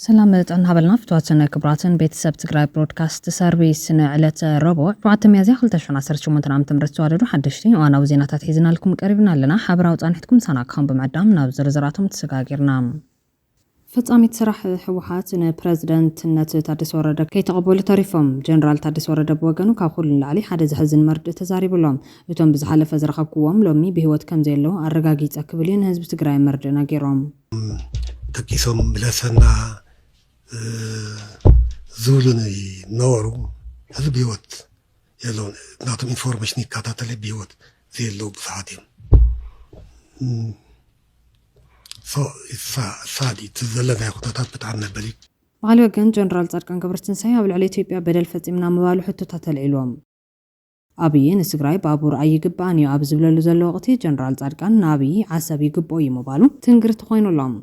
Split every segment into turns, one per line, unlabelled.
سلام طعنا هبلنا فتواتنا كبراتن بيتسب تقرأ برودكاست سيرفيس نعلة ربع بعد تميازي خلتشون عصر شو منتنا متمرتوا على روح حدشتي وانا وزيناتات حيزنا لكم قريبنا لنا حبرا وطانحتكم سناكم بمعدام نابزر زراتهم تسقاقرنا فطامي تسرح حوحات بريزيدنت نت تادس ورده كي تقبل تاريفهم جنرال تادس ورده بوغنو كاخول علي حدا زحزن مرد تزاري بلوم اتوم بزحلف زرخبكوم لومي بهوت كم زيلو ارغاغيص اكبلين حزب تግራይ مرد ناغيروم
تكيسوم بلاسنا زولن نورو هذا بيوت يلون نعطم انفورميشن كاتاتلي بيوت زي اللو بساعتين سادي تزلنا يخططات بتاعنا بلي
على وجن جنرال صدقان قبرتنساي ابل على ኢትዮጵያ بدل ፈጺምና መባሉ ሕቶታት ተልዒሎም አብይ ንትግራይ ባቡር አይግባን ያብ ዝብለሉ ዘሎ ወቅቲ ጀነራል ጻድቃን ናብይ ዓሰብ ይግቦ ይመባሉ ትንግርት ኮይኑሎም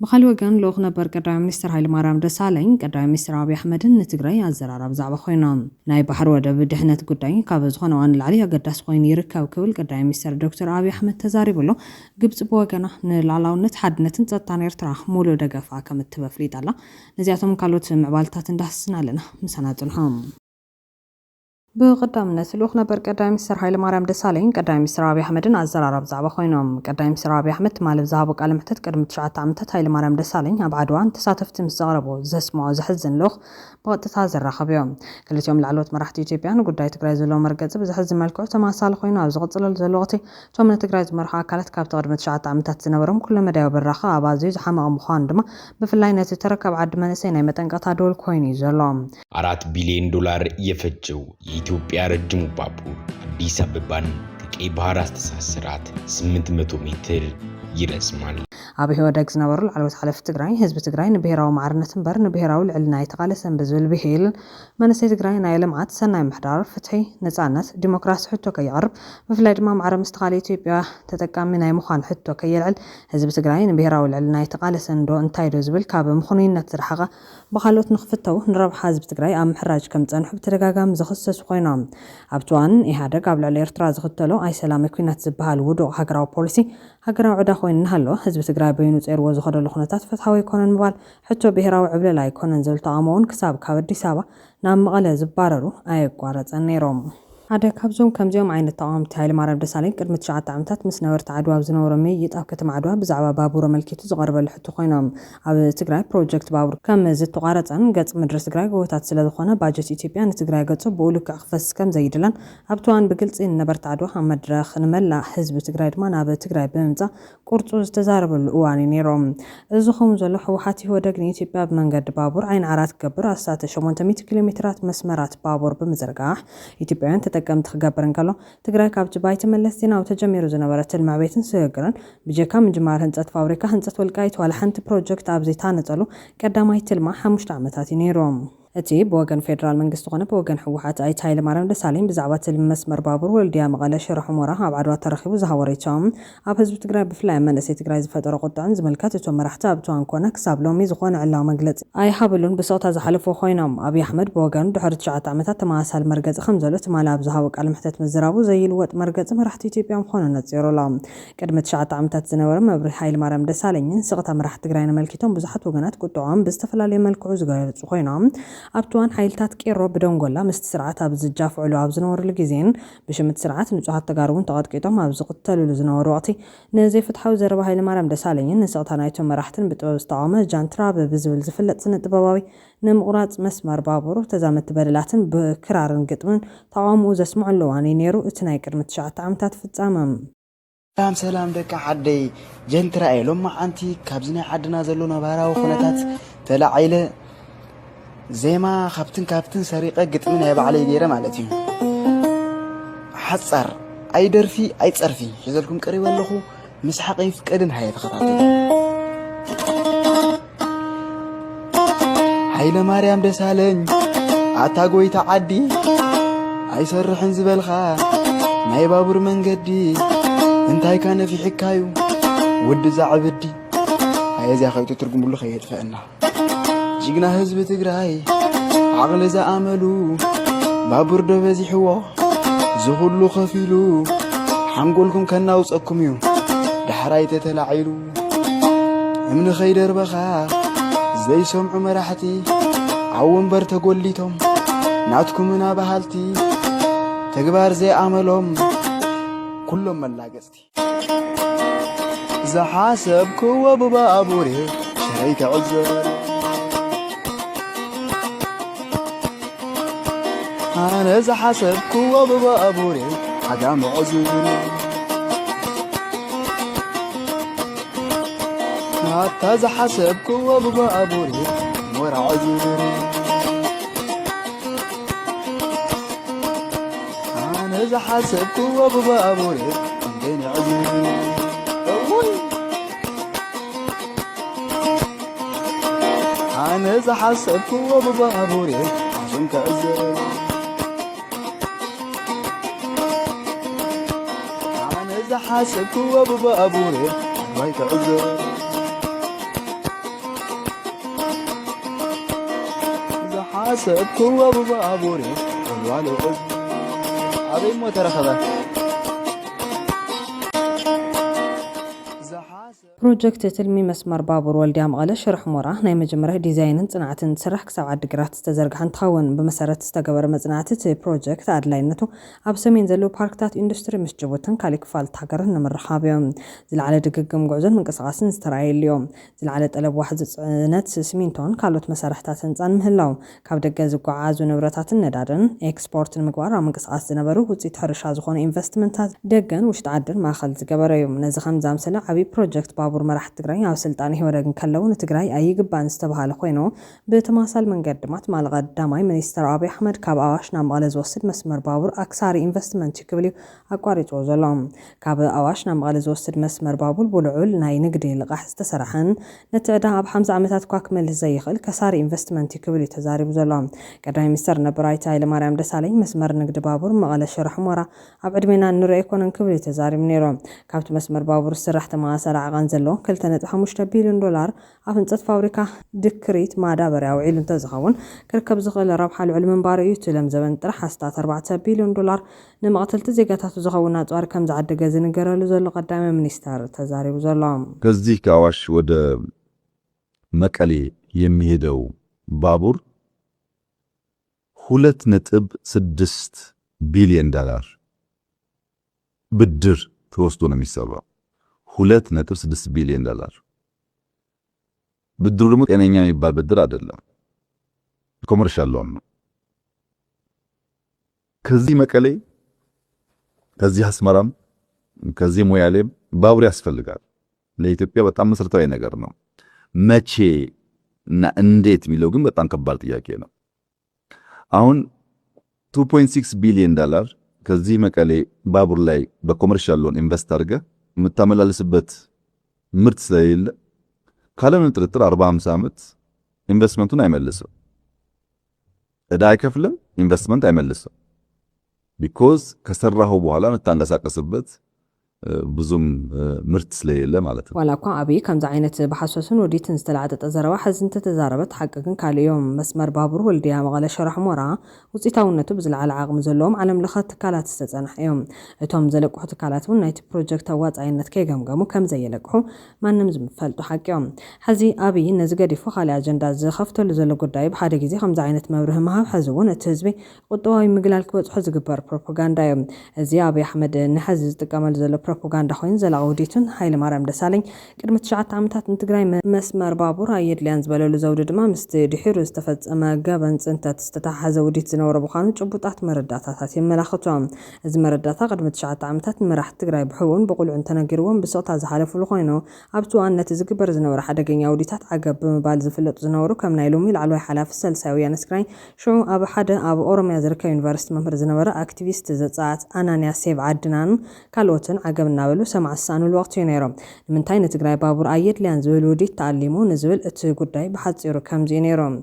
بخال وجن لوخ نبر قدام مستر هايل مارام دسالين قدام مستر أبي أحمد نتجري عزرارب زعبا خوينام ناي بحر وده بدهنة قداي كابز خنوان العليا قداس خوين يركب كول قدام مستر دكتور أبي أحمد تزاري بلو جبت بوجنا نلعلو نتحد نتنتطانير تراح مولو دقفا كم التبفليت الله نزياتهم كالوت معبالتات ندهسنا لنا مساناتنهم بقدام نسلوخ نبر قدام مستر هايل مارام دسالين قدام مستر أبي أحمد عزرارب زعبا خوينام قدام مستر أبي أحمد مال زعبو قال محتت قدم تشعت عمتت هايل مارام دسالين أبعدوان تساتفت مزاربو زسمو زحزن لوخ بقت تازر رخبيهم كل يوم العلوت مرحتي جيبيان وقداي تقراي زلو مرقز بزحزن مالكو تما سال خوينا زغطل زلوقتي توم تقراي مرحا كالت كاب تقدم تشعت عمتت زنبرم كل مدايو بالرخا ابازي زحما مخان دما بفلاينه تركب عد منسينا متنقطا دول كويني زلوم
4 ቢሊዮን ዶላር የፈጀው የኢትዮጵያ ረጅሙ ባቡር አዲስ አበባን ከቀይ ባህር አስተሳሰራት 800 ሜትር ይረዝማል أبي هو داكس نورل على وتحلف تجراي حزب تجراي نبهراو معرنة برن نبهراو العلنا يتقالسن بزول بهيل ما نسيت تجراي نايل معات سنة محدار فتحي نزعنت ديمقراطي حتى كي يعرب بفلايد ما معرم استقالي إثيوبيا تتكام من أي مخان حتى كي يلعل حزب تجراي نبهراو العلنا يتقالسن دو انتاي دوزبل كاب مخونين نترحقة بخلوت نخفتو نرب حزب تجراي أم حراج كم تنحب ترجعام زخصص قينام أبتوان إهدا قبل على إرتراز خطلو أي سلامك في نتزبها الودو هجراو بوليسي هجراو عدا خوين نهلو حزب تجراي بينو تير وزخد الخناتات فتحوي كونن مبال حتى بهراو عبل لا يكونن زل طعمون كساب كابدي سابا نام مغلا زباررو اي قوارص انيروم هذا كابزوم كمزيوم عين الطعام تايل مارب دسالين قدمت شعات عمتات مسنورت عدوا بزنورمي يطاب كتم عدوا بزعبا بابور ملكيتو زغرب لحتو خوينام اب تግራይ بروجكت بابور كم زت قارصن قص مدرس تግራይ ጎታት ስለዝኾነ ባጀት ኢትዮጵያ ንትግራይ ገጾ በውልክ አክፈስ ከም ዘይድላን ኣብቷን በግልጽ ነበርት ዓድዋ መድረኽ ንመላ ህዝብ ትግራይ ድማ ናብ ትግራይ በመምጻ ቁርጹ ዝተዛረበሉ እዋን ነይሮም እዝኹም ዘሎ ህወሓት ይወደግ ኢትዮጵያ በመንገድ ባቡር ዓይን ዓራት ገብር አሳተ 800 ኪሎ ሜትራት መስመራት ባቡር በመዘርጋሕ ኢትዮጵያን ተጠቀም ተገበረን ካሎ ትግራይ ካብ ጅባይ ተመለስ ዜናው ተጀሚሩ ዝነበረ ትልማቤትን ስግረን ብጀካም ጅማር ህንጸት ፋብሪካ ህንጸት ወልቃይት ዋላ ሓንቲ ፕሮጀክት ኣብዚታ ነጸሉ ቀዳማይ ትልማ 5 ዓመታት ይነሮም أتي بوجن فيدرال من قصة قنب بوجن حوحات أي تايل مارم دسالين بزعبات المسمر بابور والديا مغلا شرح مراها بعد وترخيب وزهوريتهم أبهز بتقرأ بفلام من نسيت تقرأ زفتر قطعن زملكات توم مرحتها بتوان كونك سابلومي زخون علا مجلت أي حبلون بصوت هذا حلف وخوينام أبي أحمد بوجن دحرت شعات عمتها مع سال مركز خمسة ما لعب زهوك على محتت مزرابو زي الوقت مركز مرحتي تبيهم خونه نتزيرو لام كدمت شعات عمتها زنور ما برحيل مارم دسالين سقطها مرحت تقرأنا ملكتهم بزحت وجنات كتوعم بستفلا لي ملكو زجاج وخوينام أبتوان حيلتات كيرو بدون قلا مستسرعات أبزجاف علو أبزنور الجزين بشمت سرعات نجحت تجاربون تقعد كيتهم أبزقت تلو لزنور وقتي نزيف تحوز ربها هاي المرام دسالين نسقطها نايتهم مرحتن بتوستعمل جانترا ببزول زفلت سنة بواوي نمقرات مسمار بابور وتزامت بدلاتن بكرار قطمن طعام وزسمع اللواني نيرو اتنايكر متشعت عمتات في التامم
سلام دك عدي جنترا ايلوم انتي كابزني عدنا زلو نبارا وخنتات تلعيله زيما كابتن سريقه قطمن يا بعلي غيره معناتي حصر اي درفي اي صرفي يزلكم قريب لخو مسحق يفقدن هاي تخطاطي هايله مريم دسالن اتاغوي تعدي اي سرحن زبلخا ماي بابور منجدي انتي كان في حكايو ود زعبدي هاي زي خيتو ترجم له خيط فانا جينا حزب تግራይ عقل زاملو بابور دبزيحو زغلو خفيلو حنقولكم كناوصكم يو دحراي تتلاعيلو من خيدر بخا زي سمع مراحتي عون بر تقوليتهم ناتكم منا بحالتي تقبار زي عملهم كلهم ملاقستي إذا حاسبكو وببابوري شريك عذر أنا إذا حاسبكو وببابوري حقام عذر حتى إذا حاسبكو وببابوري ورا عذر أنا إذا حاسبكو وببابوري بين عذر أنا إذا حاسبكو وببابوري عشان كأزر أنا إذا حاسبكو وببابوري عشان كأزر إذا حاسبكو وببابوري والوالي عزر عظيم وترخبه
ፕሮጀክት ትልሚ መስመር ባቡር ወልድያ መቐለ ሽርሕ ሞራ ናይ መጀመርያ ዲዛይንን ጽንዓትን ስራሕ ክሳብ ዓዲግራት ዝተዘርግሐ እንትኸውን ብመሰረት ዝተገበረ መጽናዕቲ እቲ ፕሮጀክት ኣድላይነቱ ኣብ ሰሜን ዘለዉ ፓርክታት ኢንዱስትሪ ምስ ጅቡትን ካሊእ ክፋልት ሃገርን ንምርኻብ እዮም ዝለዓለ ድግግም ጉዕዞን ምንቅስቓስን ዝተረኣየሉ እዮም ዝለዓለ ጠለብ ዋሕዚ ጽዕነት ሲሚንቶን ካልኦት መሳርሕታት ህንፃን ምህላው ካብ ደገ ዝጓዓዙ ንብረታትን ነዳድን ኤክስፖርትን ምግባር ኣብ ምንቅስቓስ ዝነበሩ ውፅኢት ሕርሻ ዝኾኑ ኢንቨስትመንታት ደገን ውሽጢ ዓድን ማእኸል ዝገበረ እዩ ነዚ ከም ዛምሰለ ዓብዪ ፕሮጀክት ባቡር መራሕቲ ትግራይ ኣብ ስልጣን ይወደግን ከለዉ ንትግራይ ኣይግባእን ዝተባሃለ ኮይኑ ብተመሳሳሊ መንገዲ ድማ ትማል ቀዳማይ ሚኒስትር አብይ አሕመድ ካብ ኣዋሽ ናብ መቐለ ዝወስድ መስመር ባቡር ኣክሳሪ ኢንቨስትመንት ክብል ኣቋሪጾ ዘሎ ካብ ኣዋሽ ናብ መቐለ ዝወስድ መስመር ባቡር ብልዑል ናይ ንግዲ ልቃሕ ዝተሰርሐን ነቲ ዕዳ ኣብ 50 ዓመታት እኳ ክመልስ ዘይኽእል ከሳሪ ኢንቨስትመንት ክብል ተዛሪቡ ዘሎ ቀዳማይ ሚኒስትር ነበር ኣይተ ሃይለማርያም ደሳለኝ መስመር ንግዲ ባቡር መቐለ ሽርሕ ሞራ ኣብ ዕድሜና ንሪኦ ኣይኮነን ክብል ተዛሪቡ ነይሮም ካብቲ መስመር ባቡር ስራሕ ተመሳሳሊ ዓቐን ዘሎ 2.5 ቢልዮን ዶላር ኣብ ህንፀት ፋብሪካ ድክሪት ማዳበርያ ውዒሉ እንተዝኸውን ክርከብ ዝኽእል ረብሓ ልዑል ምንባር እዩ ትለም ዘበን ጥራሕ ሓስታት 4 ቢልዮን ዶላር ንመቕተልቲ ዜጋታቱ ዝኸውን ኣፅዋር ከም ዝዓደገ ዝንገረሉ ዘሎ ቀዳማይ ሚኒስተር ተዛሪቡ ዘሎ
ከዚህ ከአዋሽ ወደ መቀሌ የሚሄደው ባቡር 2.6 ቢሊዮን ዶላር ብድር ተወስዶ ነው የሚሰራው 2.6 ቢሊዮን ዶላር ብድሩ ደግሞ ጤነኛ የሚባል ብድር አይደለም ኮመርሻል ሎን ነው ከዚህ መቀሌ ከዚህ አስመራም ከዚህ ሞያሌም ባቡር ያስፈልጋል ለኢትዮጵያ በጣም መሰረታዊ ነገር ነው መቼ እና እንዴት የሚለው ግን በጣም ከባድ ጥያቄ ነው አሁን 2.6 ቢሊዮን ዶላር ከዚህ መቀሌ ባቡር ላይ በኮመርሻል ሎን ኢንቨስት አድርገ የምታመላልስበት ምርት ስለሌለ ካለምን ጥርጥር 40-50 ዓመት ኢንቨስትመንቱን አይመልስም ዕዳ አይከፍልም ኢንቨስትመንት አይመልስም ቢኮዝ ከሰራው በኋላ የምታንቀሳቀስበት ብዙም ምርት ስለሌለ ማለት ነው
ዋላኳ አብይ ከምዛ ዓይነት በሐሰሱን ወዲትን ዝተላዕጠጠ ዘረባ ሕዝንተ ተዛረበት ሓቅግን ካልዮም መስመር ባቡር ወልድያ መቐለ ሽርሕ ሞራ ውፅኢታውነቱ ብዝለዓለ ዓቕሚ ዘለዎም ዓለም ለኸ ትካላት ዝተጸንሐ እዮም እቶም ዘለቅሑ ትካላት እውን ናይቲ ፕሮጀክት ኣዋፃይነት ከይገምገሙ ከም ዘየለቅሑ ማንም ዝፈልጡ ሓቂዮም ሕዚ አብይ ነዚ ገዲፉ ካልእ ኣጀንዳ ዝኸፍተሉ ዘሎ ጉዳይ ብሓደ ግዜ ከምዛ ዓይነት መብርህ መሃብ ሕዚ እውን እቲ ህዝቢ ቁጠባዊ ምግላል ክበፅሖ ዝግበር ፕሮፓጋንዳ እዮም እዚ አብይ አሕመድ ንሕዚ ዝጥቀመሉ ዘሎ ፕሮፓጋንዳ ኮይኑ ዘላቒ ውዲቱን ሃይለማርያም ደሳለኝ ቅድሚ 9 ዓመታት ንትግራይ መስመር ባቡር ኣየድልያን ዝበለሉ ዘውዲ ድማ ምስቲ ድሒሩ ዝተፈጸመ ገበን ጽንተት ዝተታሓዘ ውዲት ዝነበረ ምዃኑ ጭቡጣት መረዳታታት የመላኽቶም እዚ መረዳታ ቅድሚ 9 ዓመታት ንመራሕቲ ትግራይ ብሕቡን ብቁልዑን ተነጊርዎም ብስቕታ ዝሓለፉሉ ኮይኑ ኣብቲ እዋን ነቲ ዝግበር ዝነበረ ሓደገኛ ውዲታት ዓገብ ብምባል ዝፍለጡ ዝነበሩ ከም ናይ ሎሚ ላዕለዋይ ሓላፊ ሳልሳይ ወያነ ትግራይ ሽዑ ኣብ ሓደ ኣብ ኦሮምያ ዝርከብ ዩኒቨርሲቲ መምህር ዝነበረ ኣክቲቪስት ዘጻዓት ኣናንያ ሴብ ዓድናን ካልኦትን ዓገብ እናበሉ ሰማዕሳኑሉ ወቅት ነይሮም ንምንታይ ንትግራይ ባቡር ኣየድልያን ዝብል ውዲት ተኣሊሙ ንዝብል እቲ ጉዳይ ብሓፂሩ ከምዚ ነይሮም